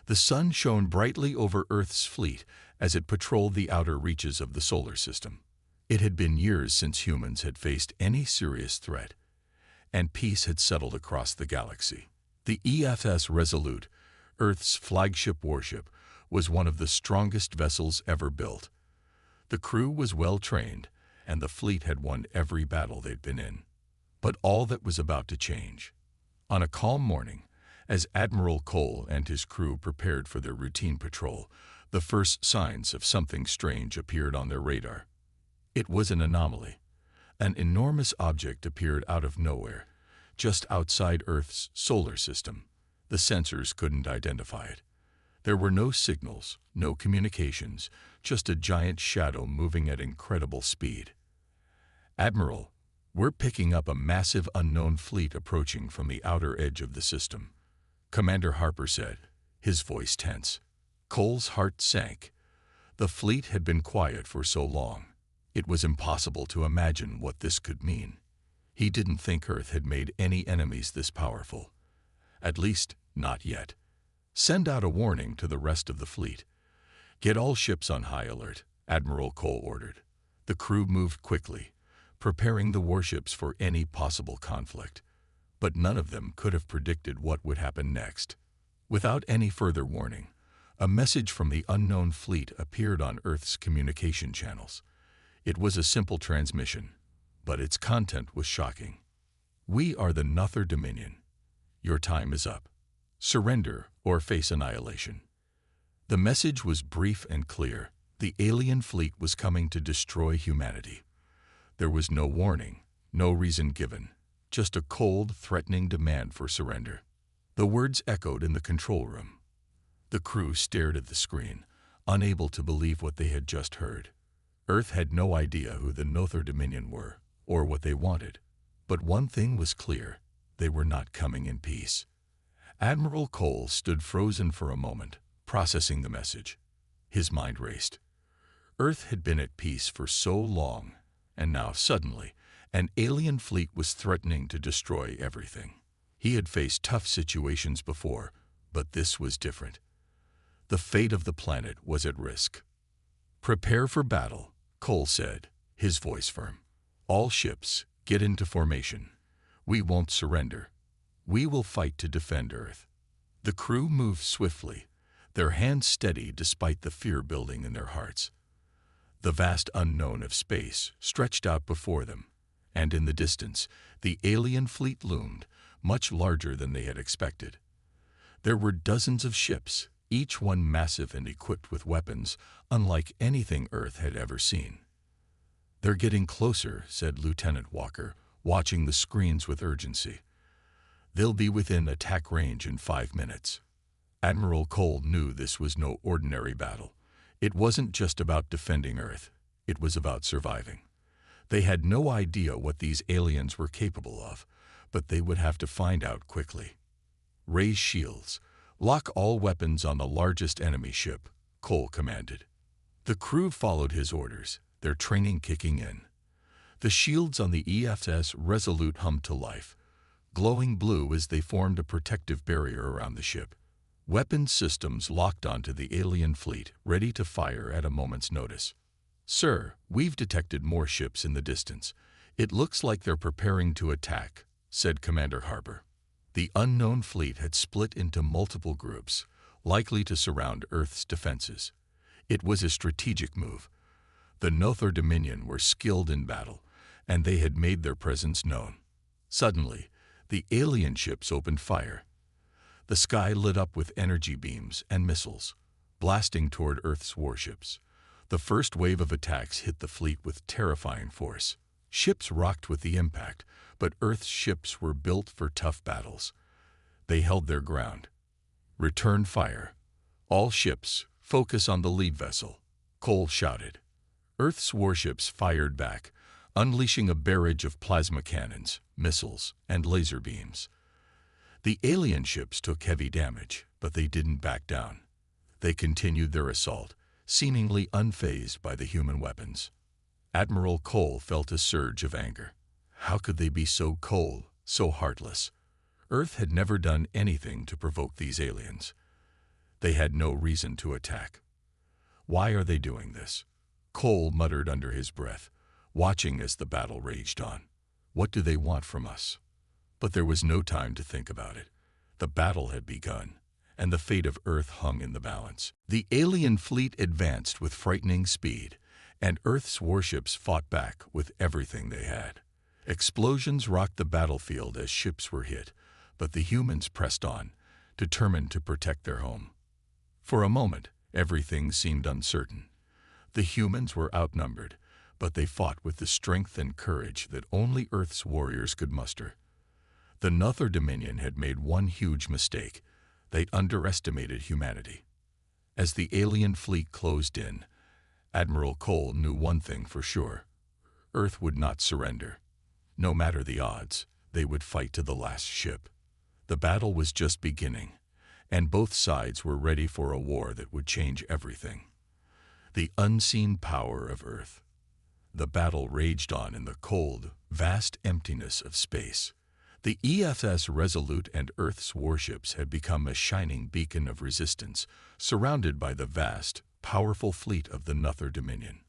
The sun shone brightly over Earth's fleet as it patrolled the outer reaches of the solar system. It had been years since humans had faced any serious threat, and peace had settled across the galaxy. The EFS Resolute, Earth's flagship warship, was one of the strongest vessels ever built. The crew was well trained, and the fleet had won every battle they'd been in. But all that was about to change. On a calm morning, as Admiral Cole and his crew prepared for their routine patrol, the first signs of something strange appeared on their radar. It was an anomaly. An enormous object appeared out of nowhere, just outside Earth's solar system. The sensors couldn't identify it. There were no signals, no communications, just a giant shadow moving at incredible speed. "Admiral, we're picking up a massive unknown fleet approaching from the outer edge of the system," Commander Harper said, his voice tense. Cole's heart sank. The fleet had been quiet for so long. It was impossible to imagine what this could mean. He didn't think Earth had made any enemies this powerful. At least, not yet. "Send out a warning to the rest of the fleet. Get all ships on high alert," Admiral Cole ordered. The crew moved quickly, preparing the warships for any possible conflict. But none of them could have predicted what would happen next. Without any further warning, a message from the unknown fleet appeared on Earth's communication channels. It was a simple transmission, but its content was shocking. "We are the Nother Dominion. Your time is up. Surrender or face annihilation." The message was brief and clear. The alien fleet was coming to destroy humanity. There was no warning, no reason given, just a cold, threatening demand for surrender. The words echoed in the control room. The crew stared at the screen, unable to believe what they had just heard. Earth had no idea who the Nother Dominion were, or what they wanted. But one thing was clear: they were not coming in peace. Admiral Cole stood frozen for a moment, processing the message. His mind raced. Earth had been at peace for so long, and now suddenly, an alien fleet was threatening to destroy everything. He had faced tough situations before, but this was different. The fate of the planet was at risk. "Prepare for battle," Cole said, his voice firm. "All ships, get into formation. We won't surrender. We will fight to defend Earth." The crew moved swiftly, their hands steady despite the fear building in their hearts. The vast unknown of space stretched out before them, and in the distance, the alien fleet loomed, much larger than they had expected. There were dozens of ships, each one massive and equipped with weapons unlike anything Earth had ever seen. "They're getting closer," said Lieutenant Walker, watching the screens with urgency. "They'll be within attack range in 5 minutes." Admiral Cole knew this was no ordinary battle. It wasn't just about defending Earth. It was about surviving. They had no idea what these aliens were capable of, but they would have to find out quickly. "Raise shields. Lock all weapons on the largest enemy ship," Cole commanded. The crew followed his orders, their training kicking in. The shields on the HFY Resolute hummed to life, glowing blue as they formed a protective barrier around the ship. Weapons systems locked onto the alien fleet, ready to fire at a moment's notice. "Sir, we've detected more ships in the distance. It looks like they're preparing to attack," said Commander Harper. The unknown fleet had split into multiple groups, likely to surround Earth's defenses. It was a strategic move. The Nother Dominion were skilled in battle, and they had made their presence known. Suddenly, the alien ships opened fire. The sky lit up with energy beams and missiles, blasting toward Earth's warships. The first wave of attacks hit the fleet with terrifying force. Ships rocked with the impact, but Earth's ships were built for tough battles. They held their ground. "Return fire. All ships, focus on the lead vessel," Cole shouted. Earth's warships fired back, unleashing a barrage of plasma cannons, missiles, and laser beams. The alien ships took heavy damage, but they didn't back down. They continued their assault, seemingly unfazed by the human weapons. Admiral Cole felt a surge of anger. How could they be so cold, so heartless? Earth had never done anything to provoke these aliens. They had no reason to attack. "Why are they doing this?" Cole muttered under his breath, watching as the battle raged on. "What do they want from us?" But there was no time to think about it. The battle had begun, and the fate of Earth hung in the balance. The alien fleet advanced with frightening speed, and Earth's warships fought back with everything they had. Explosions rocked the battlefield as ships were hit, but the humans pressed on, determined to protect their home. For a moment, everything seemed uncertain. The humans were outnumbered, but they fought with the strength and courage that only Earth's warriors could muster. The Nother Dominion had made one huge mistake. They'd underestimated humanity. As the alien fleet closed in, Admiral Cole knew one thing for sure: Earth would not surrender. No matter the odds, they would fight to the last ship. The battle was just beginning, and both sides were ready for a war that would change everything. The unseen power of Earth. The battle raged on in the cold, vast emptiness of space. The HFY Resolute and Earth's warships had become a shining beacon of resistance, surrounded by the vast, powerful fleet of the Nother Dominion.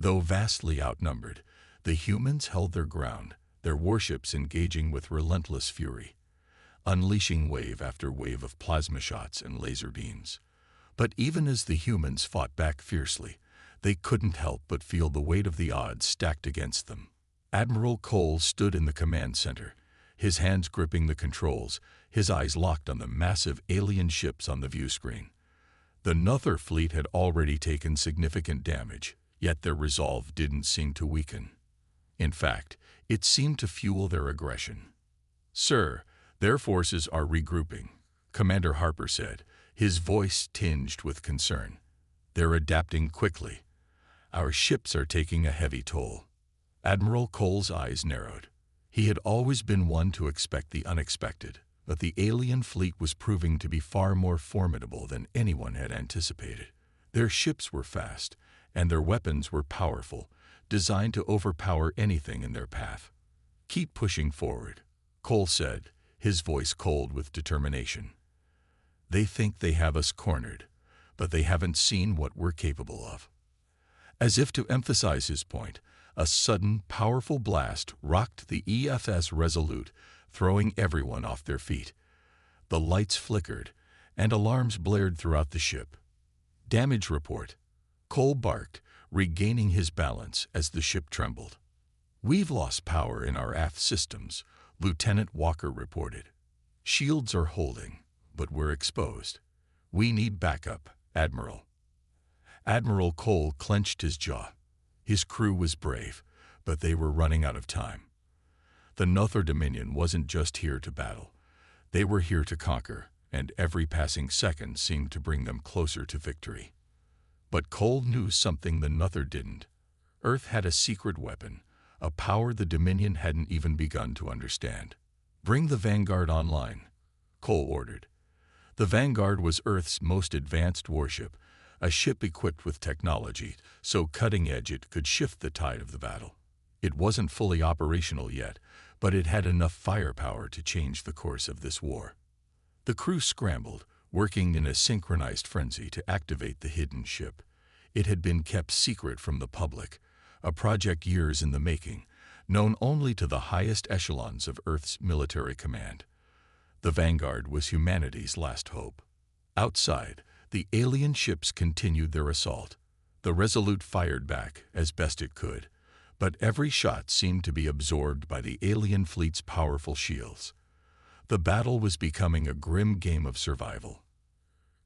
Though vastly outnumbered, the humans held their ground, their warships engaging with relentless fury, unleashing wave after wave of plasma shots and laser beams. But even as the humans fought back fiercely, They couldn't help but feel the weight of the odds stacked against them. Admiral Cole stood in the command center, his hands gripping the controls, his eyes locked on the massive alien ships on the view screen. The Nother fleet had already taken significant damage, yet their resolve didn't seem to weaken. In fact, it seemed to fuel their aggression. "Sir, their forces are regrouping," Commander Harper said, his voice tinged with concern. "They're adapting quickly. Our ships are taking a heavy toll." Admiral Cole's eyes narrowed. He had always been one to expect the unexpected, but the alien fleet was proving to be far more formidable than anyone had anticipated. Their ships were fast, and their weapons were powerful, designed to overpower anything in their path. "Keep pushing forward," Cole said, his voice cold with determination. "They think they have us cornered, but they haven't seen what we're capable of." As if to emphasize his point, a sudden, powerful blast rocked the EFS Resolute, throwing everyone off their feet. The lights flickered, and alarms blared throughout the ship. "Damage report," Cole barked, regaining his balance as the ship trembled. "We've lost power in our aft systems," Lieutenant Walker reported. "Shields are holding, but we're exposed. We need backup, Admiral." Admiral Cole clenched his jaw. His crew was brave, but they were running out of time. The Nother Dominion wasn't just here to battle. They were here to conquer, and every passing second seemed to bring them closer to victory. But Cole knew something the Nother didn't. Earth had a secret weapon, a power the Dominion hadn't even begun to understand. "Bring the Vanguard online," Cole ordered. The Vanguard was Earth's most advanced warship, a ship equipped with technology so cutting-edge it could shift the tide of the battle. It wasn't fully operational yet, but it had enough firepower to change the course of this war. The crew scrambled, working in a synchronized frenzy to activate the hidden ship. It had been kept secret from the public, a project years in the making, known only to the highest echelons of Earth's military command. The Vanguard was humanity's last hope. Outside, the alien ships continued their assault. The Resolute fired back as best it could, but every shot seemed to be absorbed by the alien fleet's powerful shields. The battle was becoming a grim game of survival.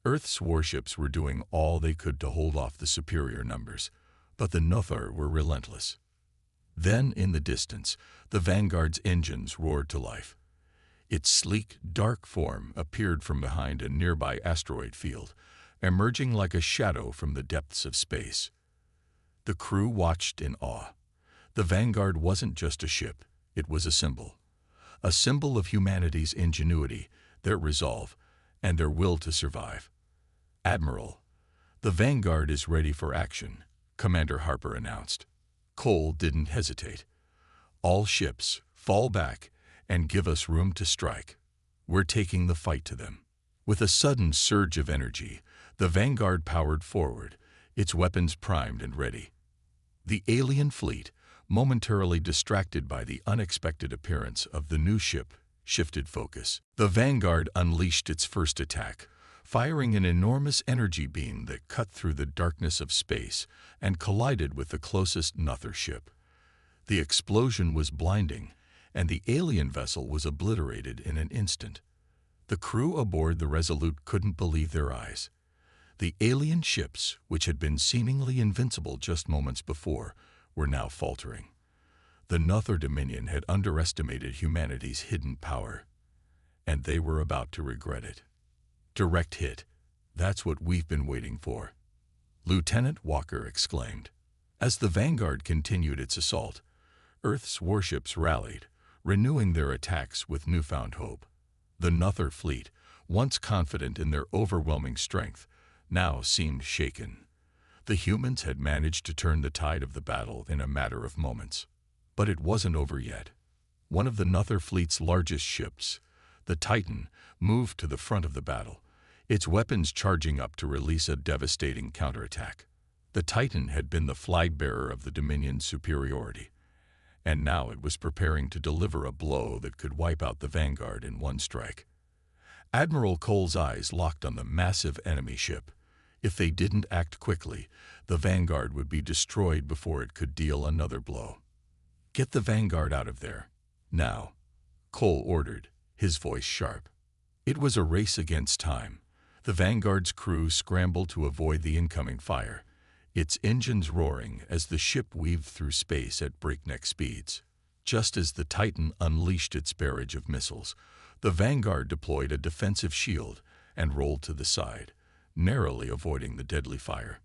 Earth's warships were doing all they could to hold off the superior numbers, but the Nother were relentless. Then, in the distance, the Vanguard's engines roared to life. Its sleek, dark form appeared from behind a nearby asteroid field, emerging like a shadow from the depths of space. The crew watched in awe. The Vanguard wasn't just a ship, it was a symbol of humanity's ingenuity, their resolve, and their will to survive. "Admiral, the Vanguard is ready for action," Commander Harper announced. Cole didn't hesitate. "All ships, fall back and give us room to strike. We're taking the fight to them." With a sudden surge of energy, the Vanguard powered forward, its weapons primed and ready. The alien fleet, momentarily distracted by the unexpected appearance of the new ship, shifted focus. The Vanguard unleashed its first attack, firing an enormous energy beam that cut through the darkness of space and collided with the closest Nother ship. The explosion was blinding, and the alien vessel was obliterated in an instant. The crew aboard the Resolute couldn't believe their eyes. The alien ships, which had been seemingly invincible just moments before, were now faltering. The Nother Dominion had underestimated humanity's hidden power, and they were about to regret it. "Direct hit. That's what we've been waiting for," Lieutenant Walker exclaimed. As the Vanguard continued its assault, Earth's warships rallied, renewing their attacks with newfound hope. The Nother fleet, once confident in their overwhelming strength, now seemed shaken. The humans had managed to turn the tide of the battle in a matter of moments. But it wasn't over yet. One of the Nother fleet's largest ships, the Titan, moved to the front of the battle, its weapons charging up to release a devastating counterattack. The Titan had been the flag-bearer of the Dominion's superiority, and now it was preparing to deliver a blow that could wipe out the Vanguard in one strike. Admiral Cole's eyes locked on the massive enemy ship, If they didn't act quickly, the Vanguard would be destroyed before it could deal another blow. "Get the Vanguard out of there, now," Cole ordered, his voice sharp. It was a race against time. The Vanguard's crew scrambled to avoid the incoming fire, its engines roaring as the ship weaved through space at breakneck speeds. Just as the Titan unleashed its barrage of missiles, the Vanguard deployed a defensive shield and rolled to the side, narrowly avoiding the deadly fire.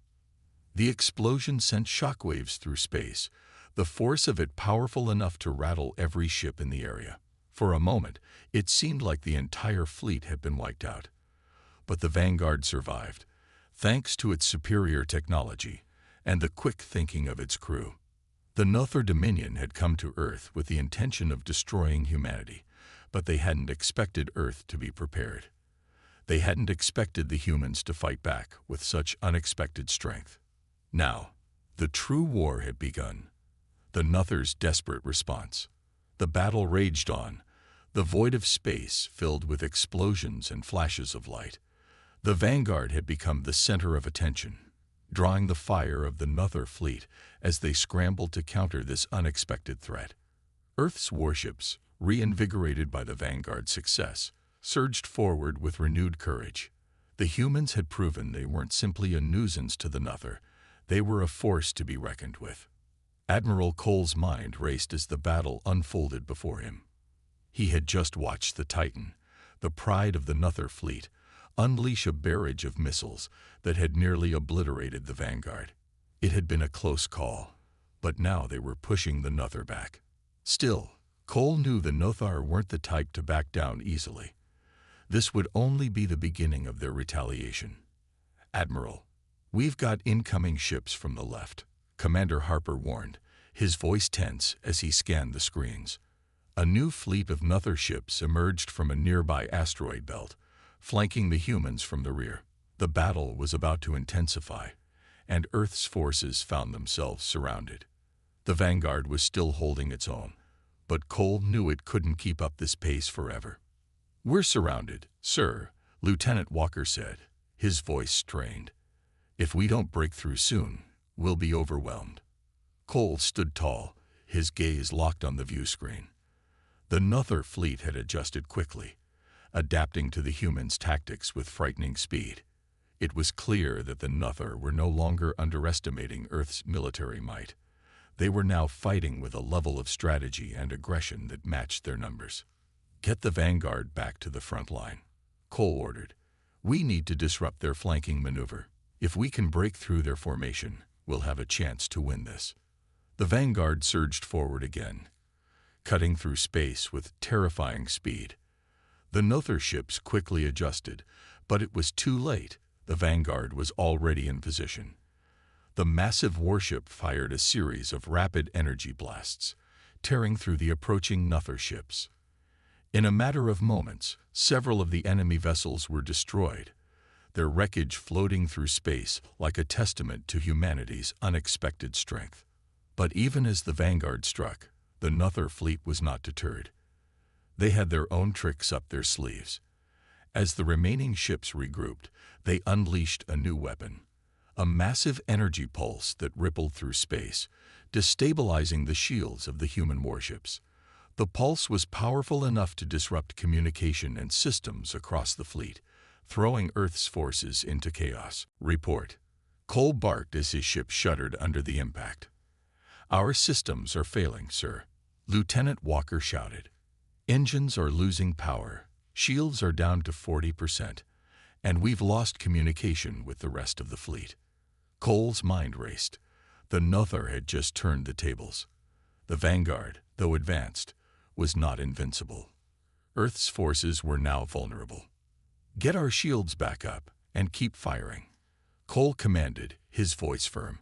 The explosion sent shockwaves through space, the force of it powerful enough to rattle every ship in the area. For a moment, it seemed like the entire fleet had been wiped out. But the Vanguard survived, thanks to its superior technology and the quick thinking of its crew. The Nothar Dominion had come to Earth with the intention of destroying humanity, but they hadn't expected Earth to be prepared. They hadn't expected the humans to fight back with such unexpected strength. Now, the true war had begun. The Nothar's desperate response. The battle raged on, the void of space filled with explosions and flashes of light. The Vanguard had become the center of attention, drawing the fire of the Nothar fleet as they scrambled to counter this unexpected threat. Earth's warships, reinvigorated by the Vanguard's success, surged forward with renewed courage. The humans had proven they weren't simply a nuisance to the Nothar, they were a force to be reckoned with. Admiral Cole's mind raced as the battle unfolded before him. He had just watched the Titan, the pride of the Nothar fleet, unleash a barrage of missiles that had nearly obliterated the Vanguard. It had been a close call, but now they were pushing the Nothar back. Still, Cole knew the Nothar weren't the type to back down easily. This would only be the beginning of their retaliation. "Admiral, we've got incoming ships from the left," Commander Harper warned, his voice tense as he scanned the screens. A new fleet of Nothar ships emerged from a nearby asteroid belt, flanking the humans from the rear. The battle was about to intensify, and Earth's forces found themselves surrounded. The Vanguard was still holding its own, but Cole knew it couldn't keep up this pace forever. "We're surrounded, sir," Lieutenant Walker said, his voice strained. "If we don't break through soon, we'll be overwhelmed." Cole stood tall, his gaze locked on the view screen. The Nothar fleet had adjusted quickly, adapting to the humans' tactics with frightening speed. It was clear that the Nothar were no longer underestimating Earth's military might. They were now fighting with a level of strategy and aggression that matched their numbers. "Get the Vanguard back to the front line," Cole ordered. "We need to disrupt their flanking maneuver. If we can break through their formation, we'll have a chance to win this." The Vanguard surged forward again, cutting through space with terrifying speed. The Nothar ships quickly adjusted, but it was too late. The Vanguard was already in position. The massive warship fired a series of rapid energy blasts, tearing through the approaching Nothar ships. In a matter of moments, several of the enemy vessels were destroyed, their wreckage floating through space like a testament to humanity's unexpected strength. But even as the Vanguard struck, the Nothar fleet was not deterred. They had their own tricks up their sleeves. As the remaining ships regrouped, they unleashed a new weapon, a massive energy pulse that rippled through space, destabilizing the shields of the human warships. The pulse was powerful enough to disrupt communication and systems across the fleet, throwing Earth's forces into chaos. "Report." Cole barked as his ship shuddered under the impact. "Our systems are failing, sir," Lieutenant Walker shouted. "Engines are losing power, shields are down to 40%, and we've lost communication with the rest of the fleet." Cole's mind raced. The Nothar had just turned the tables. The Vanguard, though advanced, was not invincible. Earth's forces were now vulnerable. "Get our shields back up and keep firing," Cole commanded, his voice firm,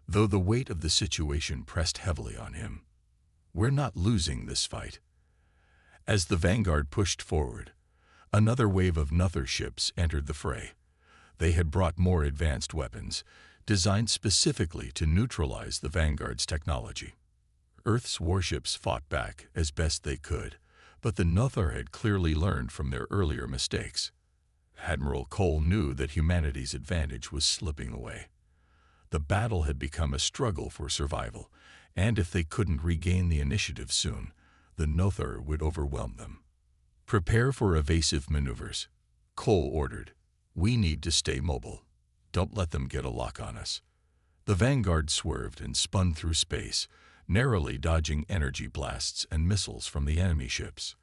though the weight of the situation pressed heavily on him. "We're not losing this fight." As the Vanguard pushed forward, another wave of Nothar ships entered the fray. They had brought more advanced weapons, designed specifically to neutralize the Vanguard's technology. Earth's warships fought back as best they could, but the Nothar had clearly learned from their earlier mistakes. Admiral Cole knew that humanity's advantage was slipping away. The battle had become a struggle for survival, and if they couldn't regain the initiative soon, the Nothar would overwhelm them. "Prepare for evasive maneuvers," Cole ordered. "We need to stay mobile. Don't let them get a lock on us." The Vanguard swerved and spun through space, narrowly dodging energy blasts and missiles from the enemy ships.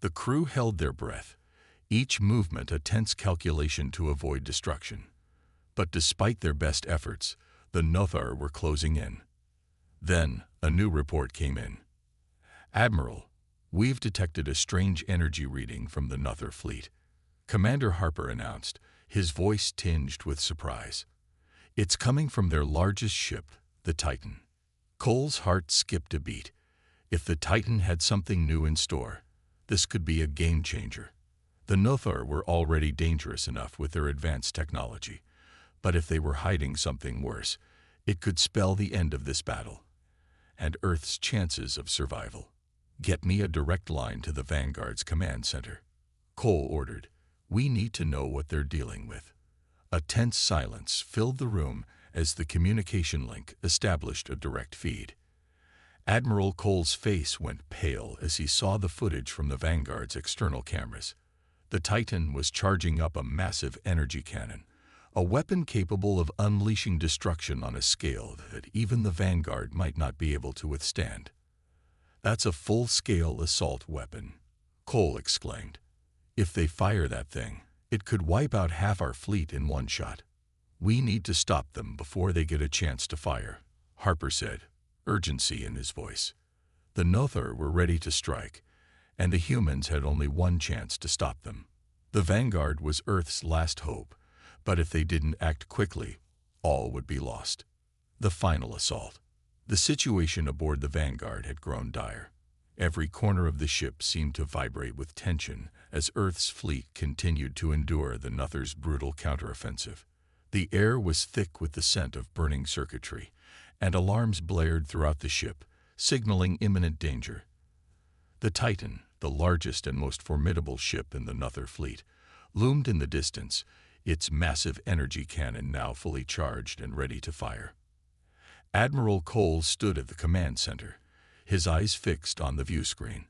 The crew held their breath, each movement a tense calculation to avoid destruction. But despite their best efforts, the Nothar were closing in. Then, a new report came in. "Admiral, we've detected a strange energy reading from the Nothar fleet," Commander Harper announced, his voice tinged with surprise. "It's coming from their largest ship, the Titan." Cole's heart skipped a beat. If the Titan had something new in store, this could be a game-changer. The Nothar were already dangerous enough with their advanced technology, but if they were hiding something worse, it could spell the end of this battle and Earth's chances of survival. "Get me a direct line to the Vanguard's command center," Cole ordered. "We need to know what they're dealing with." A tense silence filled the room as the communication link established a direct feed. Admiral Cole's face went pale as he saw the footage from the Vanguard's external cameras. The Titan was charging up a massive energy cannon, a weapon capable of unleashing destruction on a scale that even the Vanguard might not be able to withstand. "That's a full-scale assault weapon," Cole exclaimed. "If they fire that thing, it could wipe out half our fleet in one shot." "We need to stop them before they get a chance to fire," Harper said, urgency in his voice. The Nothar were ready to strike, and the humans had only one chance to stop them. The Vanguard was Earth's last hope, but if they didn't act quickly, all would be lost. The final assault. The situation aboard the Vanguard had grown dire. Every corner of the ship seemed to vibrate with tension as Earth's fleet continued to endure the Nothar's brutal counteroffensive. The air was thick with the scent of burning circuitry, and alarms blared throughout the ship, signaling imminent danger. The Titan, the largest and most formidable ship in the Nothar fleet, loomed in the distance, its massive energy cannon now fully charged and ready to fire. Admiral Cole stood at the command center, his eyes fixed on the view screen.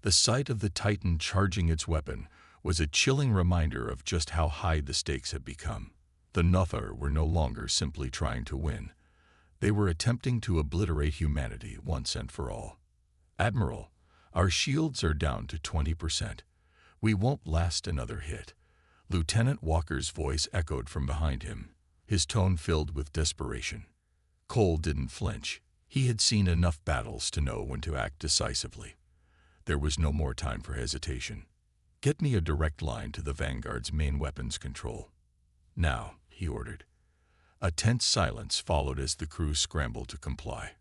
The sight of the Titan charging its weapon was a chilling reminder of just how high the stakes had become. The Nothar were no longer simply trying to win. They were attempting to obliterate humanity once and for all. "Admiral, our shields are down to 20%. We won't last another hit." Lieutenant Walker's voice echoed from behind him, his tone filled with desperation. Cole didn't flinch. He had seen enough battles to know when to act decisively. There was no more time for hesitation. "Get me a direct line to the Vanguard's main weapons control." "Now," he ordered. A tense silence followed as the crew scrambled to comply.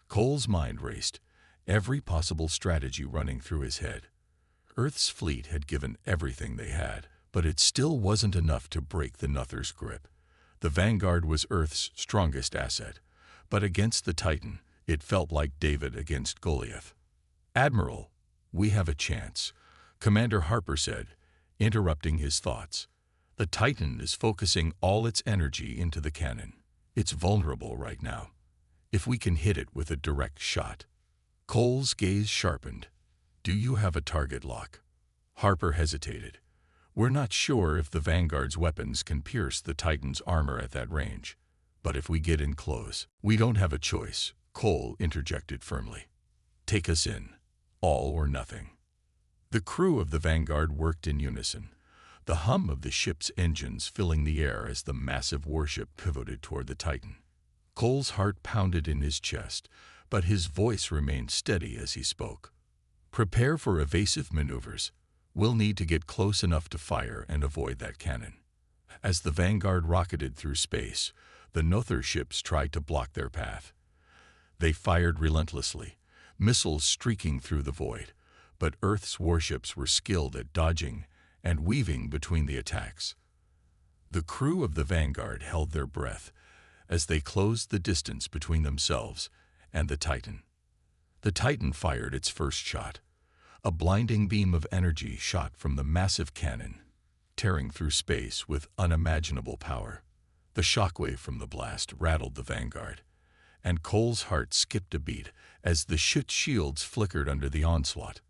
Cole's mind raced, every possible strategy running through his head. Earth's fleet had given everything they had, but it still wasn't enough to break the Nothar's grip. The Vanguard was Earth's strongest asset, but against the Titan, it felt like David against Goliath. "Admiral, we have a chance," Commander Harper said, interrupting his thoughts. "The Titan is focusing all its energy into the cannon. It's vulnerable right now. If we can hit it with a direct shot." Cole's gaze sharpened. "Do you have a target lock?" Harper hesitated. "We're not sure if the Vanguard's weapons can pierce the Titan's armor at that range. But if we get in close, we don't have a choice," Cole interjected firmly. "Take us in. All or nothing." The crew of the Vanguard worked in unison, the hum of the ship's engines filling the air as the massive warship pivoted toward the Titan. Cole's heart pounded in his chest, but his voice remained steady as he spoke. "Prepare for evasive maneuvers. We'll need to get close enough to fire and avoid that cannon." As the Vanguard rocketed through space, the Nothar ships tried to block their path. They fired relentlessly, missiles streaking through the void, but Earth's warships were skilled at dodging and weaving between the attacks. The crew of the Vanguard held their breath as they closed the distance between themselves and the Titan. The Titan fired its first shot. A blinding beam of energy shot from the massive cannon, tearing through space with unimaginable power. The shockwave from the blast rattled the Vanguard, and Cole's heart skipped a beat as the ship's shields flickered under the onslaught.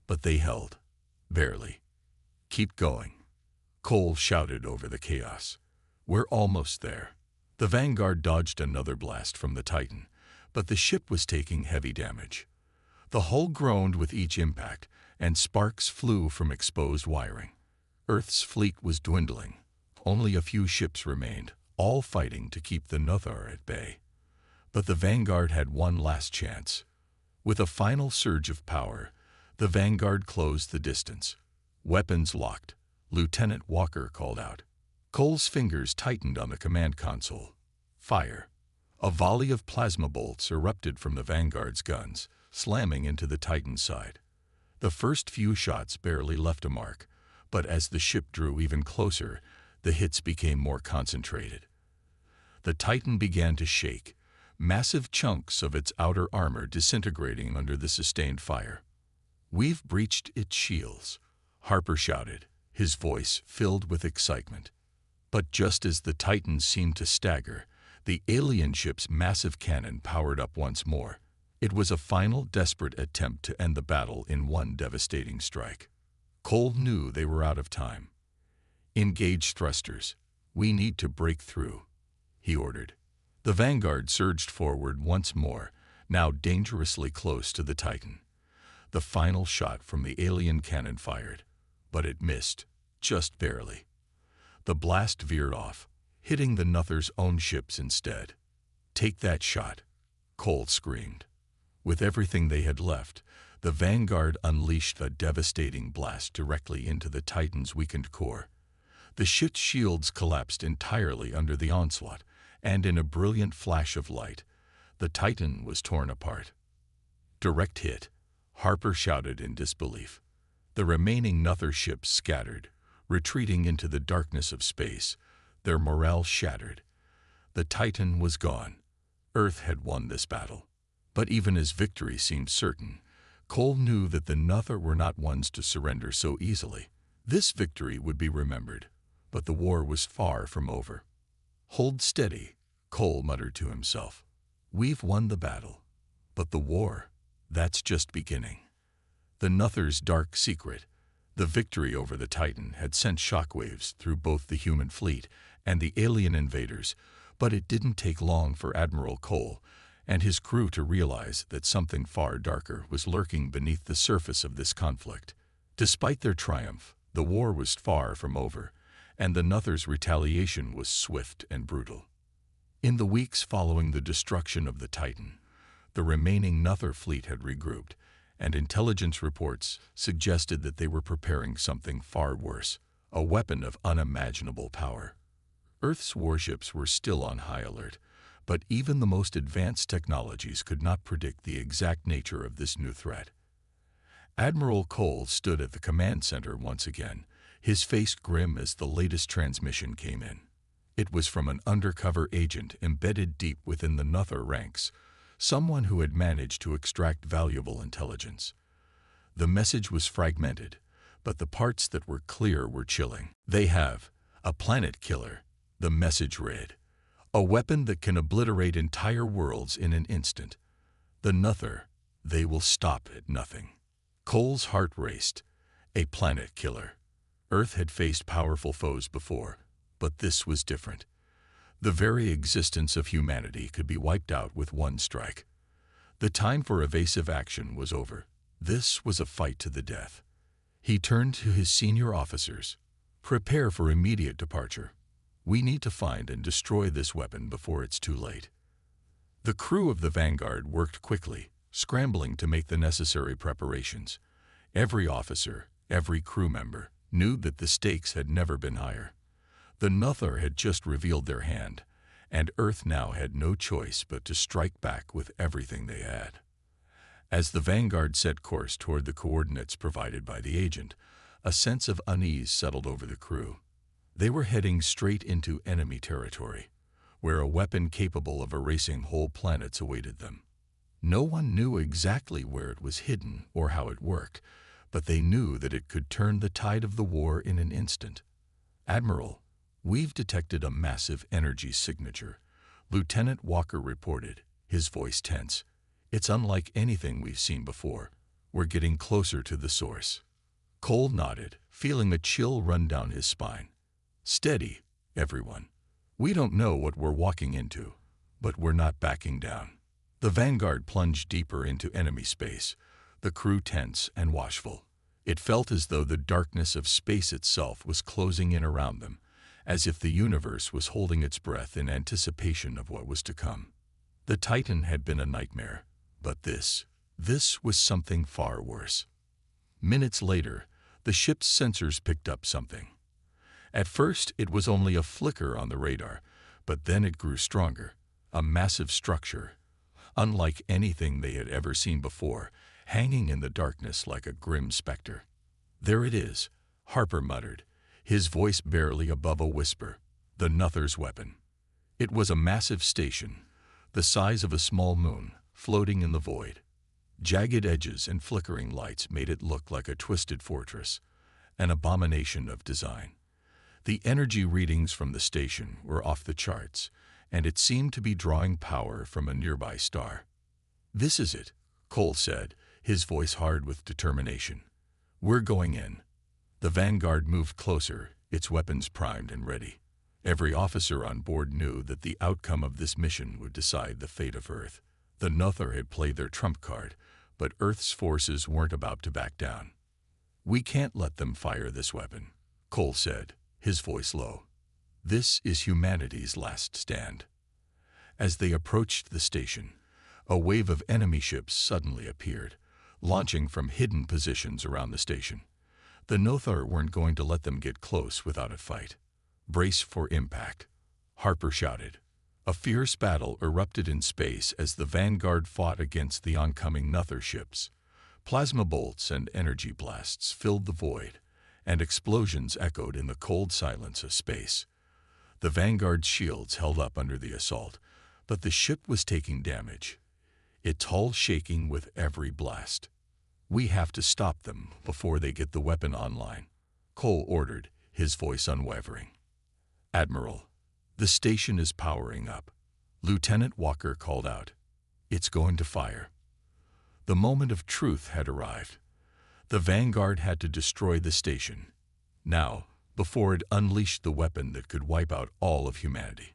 But they held. Barely. "Keep going," Cole shouted over the chaos. "We're almost there." The Vanguard dodged another blast from the Titan, but the ship was taking heavy damage. The hull groaned with each impact, and sparks flew from exposed wiring. Earth's fleet was dwindling. Only a few ships remained, all fighting to keep the Nothar at bay. But the Vanguard had one last chance. With a final surge of power, the Vanguard closed the distance. Weapons locked, Lieutenant Walker called out. Cole's fingers tightened on the command console. Fire. A volley of plasma bolts erupted from the Vanguard's guns, slamming into the Titan's side. The first few shots barely left a mark, but as the ship drew even closer, the hits became more concentrated. The Titan began to shake, massive chunks of its outer armor disintegrating under the sustained fire. "We've breached its shields," Harper shouted, his voice filled with excitement. But just as the Titan seemed to stagger, the alien ship's massive cannon powered up once more. It was a final desperate attempt to end the battle in one devastating strike. Cole knew they were out of time. "Engage thrusters. We need to break through," he ordered. The Vanguard surged forward once more, now dangerously close to the Titan. The final shot from the alien cannon fired, but it missed, just barely. The blast veered off, hitting the Nothar's own ships instead. "Take that shot," Cole screamed. With everything they had left, the Vanguard unleashed a devastating blast directly into the Titan's weakened core. The ship's shields collapsed entirely under the onslaught, and in a brilliant flash of light, the Titan was torn apart. "Direct hit," Harper shouted in disbelief. The remaining Nothar ships scattered, retreating into the darkness of space, their morale shattered. The Titan was gone. Earth had won this battle. But even as victory seemed certain, Cole knew that the Nothar were not ones to surrender so easily. This victory would be remembered, but the war was far from over. "Hold steady," Cole muttered to himself. "We've won the battle, but the war, that's just beginning." The Nothar's dark secret, the victory over the Titan, had sent shockwaves through both the human fleet and the alien invaders, but it didn't take long for Admiral Cole and his crew to realize that something far darker was lurking beneath the surface of this conflict. Despite their triumph, the war was far from over, and the Nothar's retaliation was swift and brutal. In the weeks following the destruction of the Titan, the remaining Nothar fleet had regrouped, and intelligence reports suggested that they were preparing something far worse, a weapon of unimaginable power. Earth's warships were still on high alert, but even the most advanced technologies could not predict the exact nature of this new threat. Admiral Cole stood at the command center once again, his face grim as the latest transmission came in. It was from an undercover agent embedded deep within the Nothar ranks, someone who had managed to extract valuable intelligence. The message was fragmented, but the parts that were clear were chilling. "They have a planet killer," the message read. "A weapon that can obliterate entire worlds in an instant. The Nothar, they will stop at nothing." Cole's heart raced. A planet killer. Earth had faced powerful foes before, but this was different. The very existence of humanity could be wiped out with one strike. The time for evasive action was over. This was a fight to the death. He turned to his senior officers. "Prepare for immediate departure. We need to find and destroy this weapon before it's too late." The crew of the Vanguard worked quickly, scrambling to make the necessary preparations. Every officer, every crew member, knew that the stakes had never been higher. The Nothar had just revealed their hand, and Earth now had no choice but to strike back with everything they had. As the Vanguard set course toward the coordinates provided by the agent, a sense of unease settled over the crew. They were heading straight into enemy territory, where a weapon capable of erasing whole planets awaited them. No one knew exactly where it was hidden or how it worked, but they knew that it could turn the tide of the war in an instant. "Admiral, we've detected a massive energy signature," Lieutenant Walker reported, his voice tense. "It's unlike anything we've seen before. We're getting closer to the source." Cole nodded, feeling a chill run down his spine. "Steady, everyone. We don't know what we're walking into, but we're not backing down." The Vanguard plunged deeper into enemy space, the crew tense and watchful. It felt as though the darkness of space itself was closing in around them, as if the universe was holding its breath in anticipation of what was to come. The Titan had been a nightmare, but this was something far worse. Minutes later, the ship's sensors picked up something. At first, it was only a flicker on the radar, but then it grew stronger. A massive structure, unlike anything they had ever seen before, hanging in the darkness like a grim specter. "There it is," Harper muttered, his voice barely above a whisper. "The Nuther's weapon." It was a massive station, the size of a small moon, floating in the void. Jagged edges and flickering lights made it look like a twisted fortress, an abomination of design. The energy readings from the station were off the charts, and it seemed to be drawing power from a nearby star. "This is it," Cole said, his voice hard with determination. "We're going in." The Vanguard moved closer, its weapons primed and ready. Every officer on board knew that the outcome of this mission would decide the fate of Earth. The Nuther had played their trump card, but Earth's forces weren't about to back down. "We can't let them fire this weapon," Cole said, his voice low. "This is humanity's last stand." As they approached the station, a wave of enemy ships suddenly appeared, launching from hidden positions around the station. The Nothar weren't going to let them get close without a fight. "Brace for impact," Harper shouted. A fierce battle erupted in space as the Vanguard fought against the oncoming Nuther ships. Plasma bolts and energy blasts filled the void, and explosions echoed in the cold silence of space. The Vanguard's shields held up under the assault, but the ship was taking damage, its hull shaking with every blast. "We have to stop them before they get the weapon online," Cole ordered, his voice unwavering. "Admiral, the station is powering up," Lieutenant Walker called out. "It's going to fire." The moment of truth had arrived. The Vanguard had to destroy the station, now, before it unleashed the weapon that could wipe out all of humanity.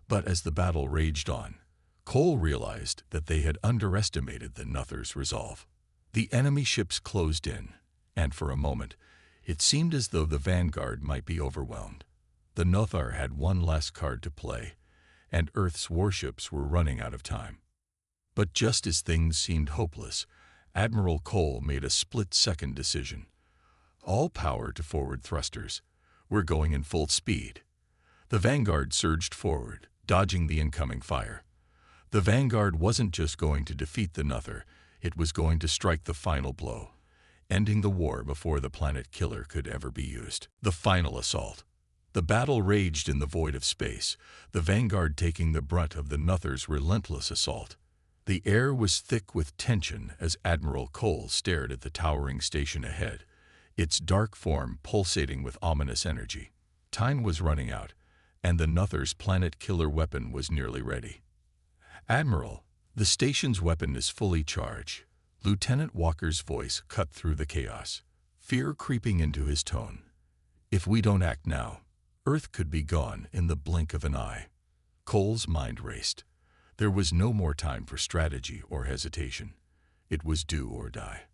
But as the battle raged on, Cole realized that they had underestimated the Nuther's resolve. The enemy ships closed in, and for a moment, it seemed as though the Vanguard might be overwhelmed. The Nothar had one last card to play, and Earth's warships were running out of time. But just as things seemed hopeless, Admiral Cole made a split-second decision. "All power to forward thrusters. We're going in full speed." The Vanguard surged forward, dodging the incoming fire. The Vanguard wasn't just going to defeat the Nuther, it was going to strike the final blow, ending the war before the planet killer could ever be used. The final assault. The battle raged in the void of space, the Vanguard taking the brunt of the Nuther's relentless assault. The air was thick with tension as Admiral Cole stared at the towering station ahead, its dark form pulsating with ominous energy. Time was running out, and the Nuther's planet-killer weapon was nearly ready. "Admiral, the station's weapon is fully charged." Lieutenant Walker's voice cut through the chaos, fear creeping into his tone. "If we don't act now, Earth could be gone in the blink of an eye." Cole's mind raced. There was no more time for strategy or hesitation. It was do or die.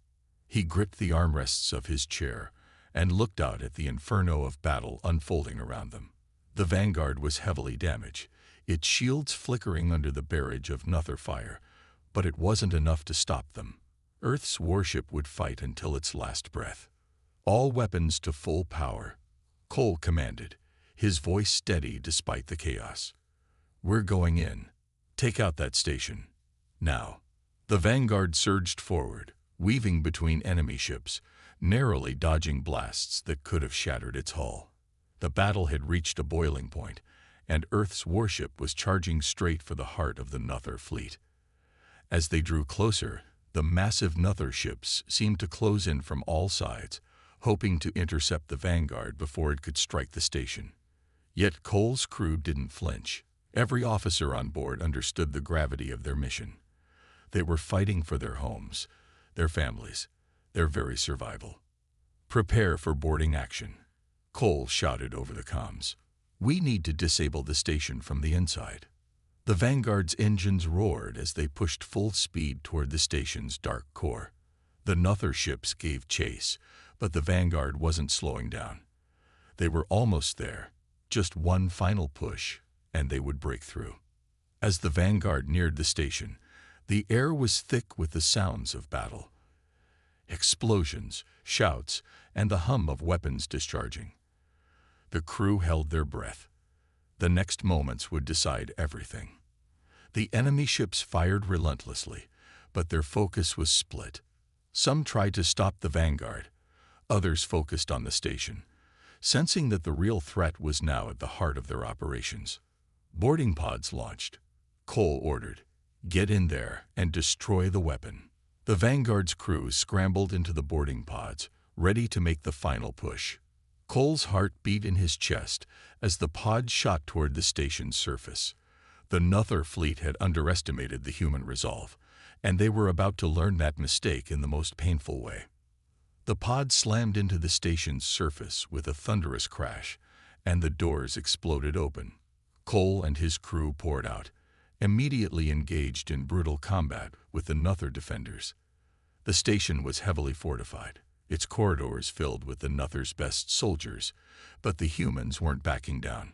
He gripped the armrests of his chair and looked out at the inferno of battle unfolding around them. The Vanguard was heavily damaged, its shields flickering under the barrage of Nuther fire, but it wasn't enough to stop them. Earth's warship would fight until its last breath. "All weapons to full power," Cole commanded, his voice steady despite the chaos. "We're going in. Take out that station. Now." The Vanguard surged forward, weaving between enemy ships, narrowly dodging blasts that could have shattered its hull. The battle had reached a boiling point, and Earth's warship was charging straight for the heart of the Nuther fleet. As they drew closer, The massive Nuther ships seemed to close in from all sides, hoping to intercept the vanguard before it could strike the station. Yet Cole's crew didn't flinch. Every officer on board understood the gravity of their mission. They were fighting for their homes, their families, their very survival. "Prepare for boarding action," Cole shouted over the comms. "We need to disable the station from the inside." The Vanguard's engines roared as they pushed full speed toward the station's dark core. The Nuther ships gave chase, but the Vanguard wasn't slowing down. They were almost there, just one final push, and they would break through. As the Vanguard neared the station, the air was thick with the sounds of battle. Explosions, shouts, and the hum of weapons discharging. The crew held their breath. The next moments would decide everything. The enemy ships fired relentlessly, but their focus was split. Some tried to stop the Vanguard. Others focused on the station, sensing that the real threat was now at the heart of their operations. Boarding pods launched. Cole ordered, "Get in there and destroy the weapon." The Vanguard's crew scrambled into the boarding pods, ready to make the final push. Cole's heart beat in his chest as the pod shot toward the station's surface. The Nuther fleet had underestimated the human resolve, and they were about to learn that mistake in the most painful way. The pod slammed into the station's surface with a thunderous crash, and the doors exploded open. Cole and his crew poured out, immediately engaged in brutal combat with the Nuther defenders. The station was heavily fortified, its corridors filled with the Nuther's best soldiers, but the humans weren't backing down.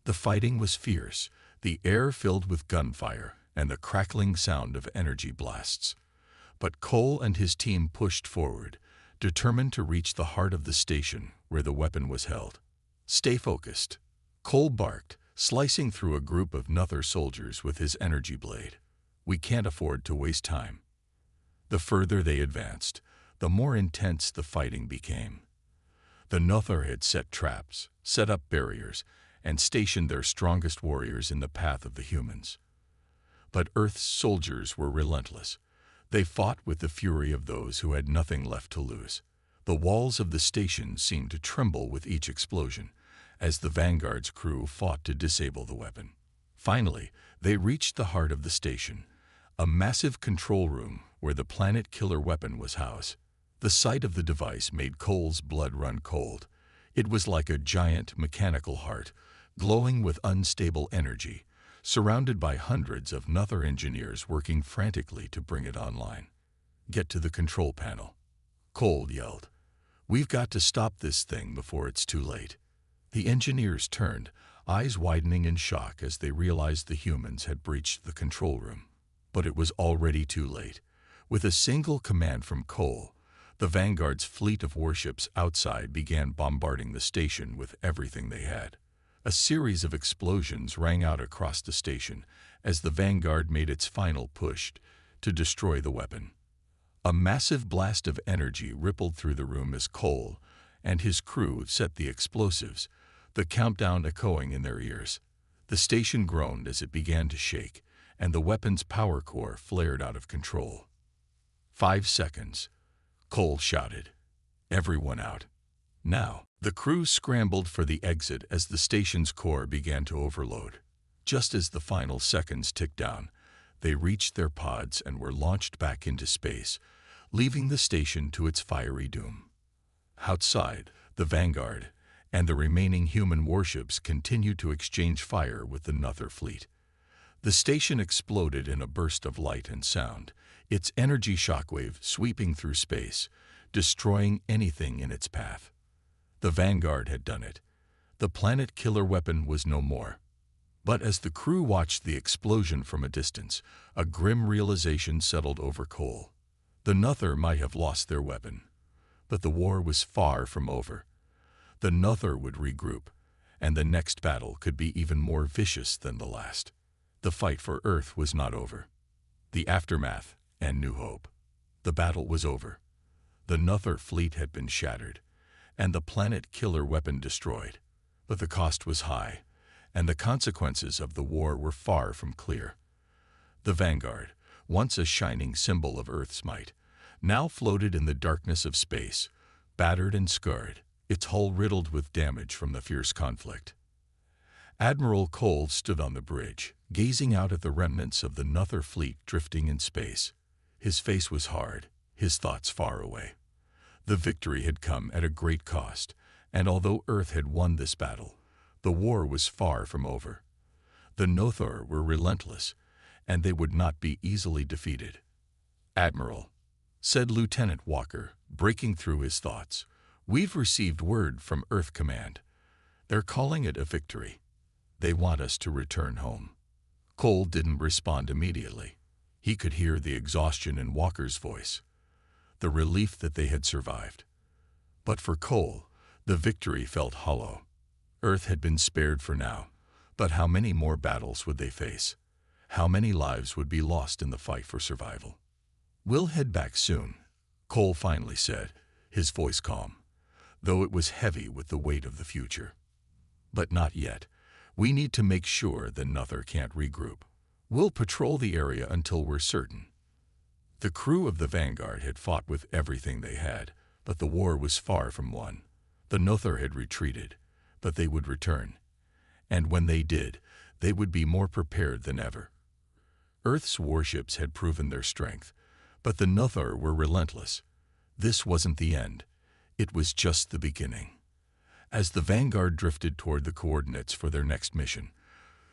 The fighting was fierce, the air filled with gunfire and the crackling sound of energy blasts. But Cole and his team pushed forward, determined to reach the heart of the station where the weapon was held. "Stay focused," Cole barked, slicing through a group of Nuther soldiers with his energy blade. "We can't afford to waste time." The further they advanced, the more intense the fighting became. The Nuther had set traps, set up barriers, and stationed their strongest warriors in the path of the humans. But Earth's soldiers were relentless. They fought with the fury of those who had nothing left to lose. The walls of the station seemed to tremble with each explosion, as the Vanguard's crew fought to disable the weapon. Finally, they reached the heart of the station, a massive control room where the planet killer weapon was housed. The sight of the device made Cole's blood run cold. It was like a giant mechanical heart, glowing with unstable energy, surrounded by hundreds of Nuther engineers working frantically to bring it online. "Get to the control panel," Cole yelled. "We've got to stop this thing before it's too late." The engineers turned, eyes widening in shock as they realized the humans had breached the control room. But it was already too late. With a single command from Cole, the Vanguard's fleet of warships outside began bombarding the station with everything they had. A series of explosions rang out across the station as the Vanguard made its final push to destroy the weapon. A massive blast of energy rippled through the room as Cole and his crew set the explosives, the countdown echoing in their ears. The station groaned as it began to shake, and the weapon's power core flared out of control. 5 seconds, Cole shouted. "Everyone out. Now." The crew scrambled for the exit as the station's core began to overload. Just as the final seconds ticked down, they reached their pods and were launched back into space, leaving the station to its fiery doom. Outside, the Vanguard and the remaining human warships continued to exchange fire with the Nuther fleet. The station exploded in a burst of light and sound, its energy shockwave sweeping through space, destroying anything in its path. The Vanguard had done it. The planet killer weapon was no more. But as the crew watched the explosion from a distance, a grim realization settled over Cole. The Nuther might have lost their weapon, but the war was far from over. The Nuther would regroup, and the next battle could be even more vicious than the last. The fight for Earth was not over. The aftermath and new hope. The battle was over. The Nuther fleet had been shattered, and the planet killer weapon destroyed. But the cost was high, and the consequences of the war were far from clear. The Vanguard, once a shining symbol of Earth's might, now floated in the darkness of space, battered and scarred, its hull riddled with damage from the fierce conflict. Admiral Cole stood on the bridge, gazing out at the remnants of the Nother fleet drifting in space. His face was hard, his thoughts far away. The victory had come at a great cost, and although Earth had won this battle, the war was far from over. The Nothor were relentless, and they would not be easily defeated. "Admiral," said Lieutenant Walker, breaking through his thoughts, "we've received word from Earth Command. They're calling it a victory. They want us to return home." Cole didn't respond immediately. He could hear the exhaustion in Walker's voice, the relief that they had survived. But for Cole, the victory felt hollow. Earth had been spared for now, but how many more battles would they face? How many lives would be lost in the fight for survival? "We'll head back soon," Cole finally said, his voice calm, though it was heavy with the weight of the future. "But not yet. We need to make sure the Nother can't regroup. We'll patrol the area until we're certain." The crew of the Vanguard had fought with everything they had, but the war was far from won. The Nother had retreated, but they would return. And when they did, they would be more prepared than ever. Earth's warships had proven their strength, but the Nother were relentless. This wasn't the end. It was just the beginning. As the Vanguard drifted toward the coordinates for their next mission,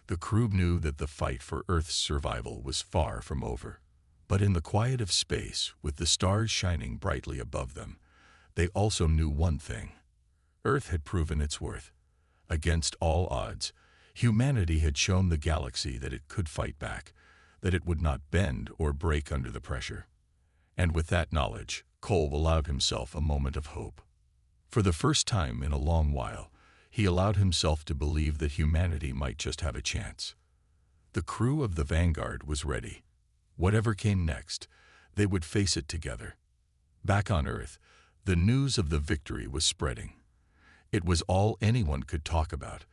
the crew knew that the fight for Earth's survival was far from over. But in the quiet of space, with the stars shining brightly above them, they also knew one thing. Earth had proven its worth. Against all odds, humanity had shown the galaxy that it could fight back, that it would not bend or break under the pressure. And with that knowledge, Cole allowed himself a moment of hope. For the first time in a long while, he allowed himself to believe that humanity might just have a chance. The crew of the Vanguard was ready. Whatever came next, they would face it together. Back on Earth, the news of the victory was spreading. It was all anyone could talk about: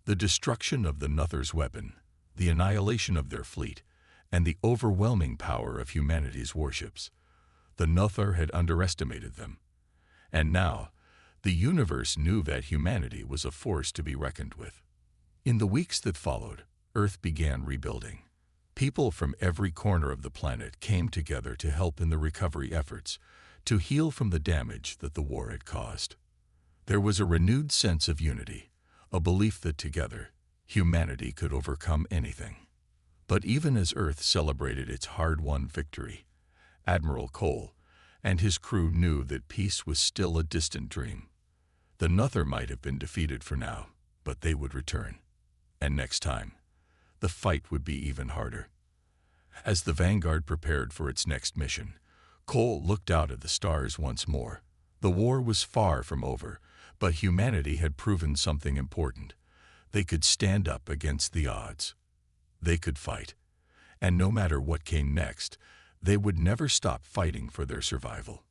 the destruction of the Nother's weapon, the annihilation of their fleet, and the overwhelming power of humanity's warships. The Nother had underestimated them. And now, the universe knew that humanity was a force to be reckoned with. In the weeks that followed, Earth began rebuilding. People from every corner of the planet came together to help in the recovery efforts, to heal from the damage that the war had caused. There was a renewed sense of unity, a belief that together, humanity could overcome anything. But even as Earth celebrated its hard-won victory, Admiral Cole and his crew knew that peace was still a distant dream. The Nother might have been defeated for now, but they would return. And next time, the fight would be even harder. As the Vanguard prepared for its next mission, Cole looked out at the stars once more. The war was far from over, but humanity had proven something important. They could stand up against the odds. They could fight. And no matter what came next, they would never stop fighting for their survival.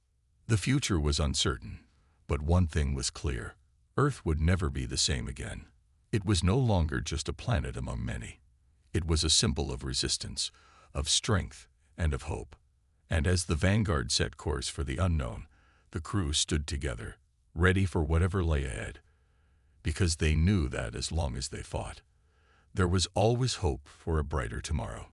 The future was uncertain, but one thing was clear: Earth would never be the same again. It was no longer just a planet among many. It was a symbol of resistance, of strength, and of hope. And as the Vanguard set course for the unknown, the crew stood together, ready for whatever lay ahead, because they knew that as long as they fought, there was always hope for a brighter tomorrow.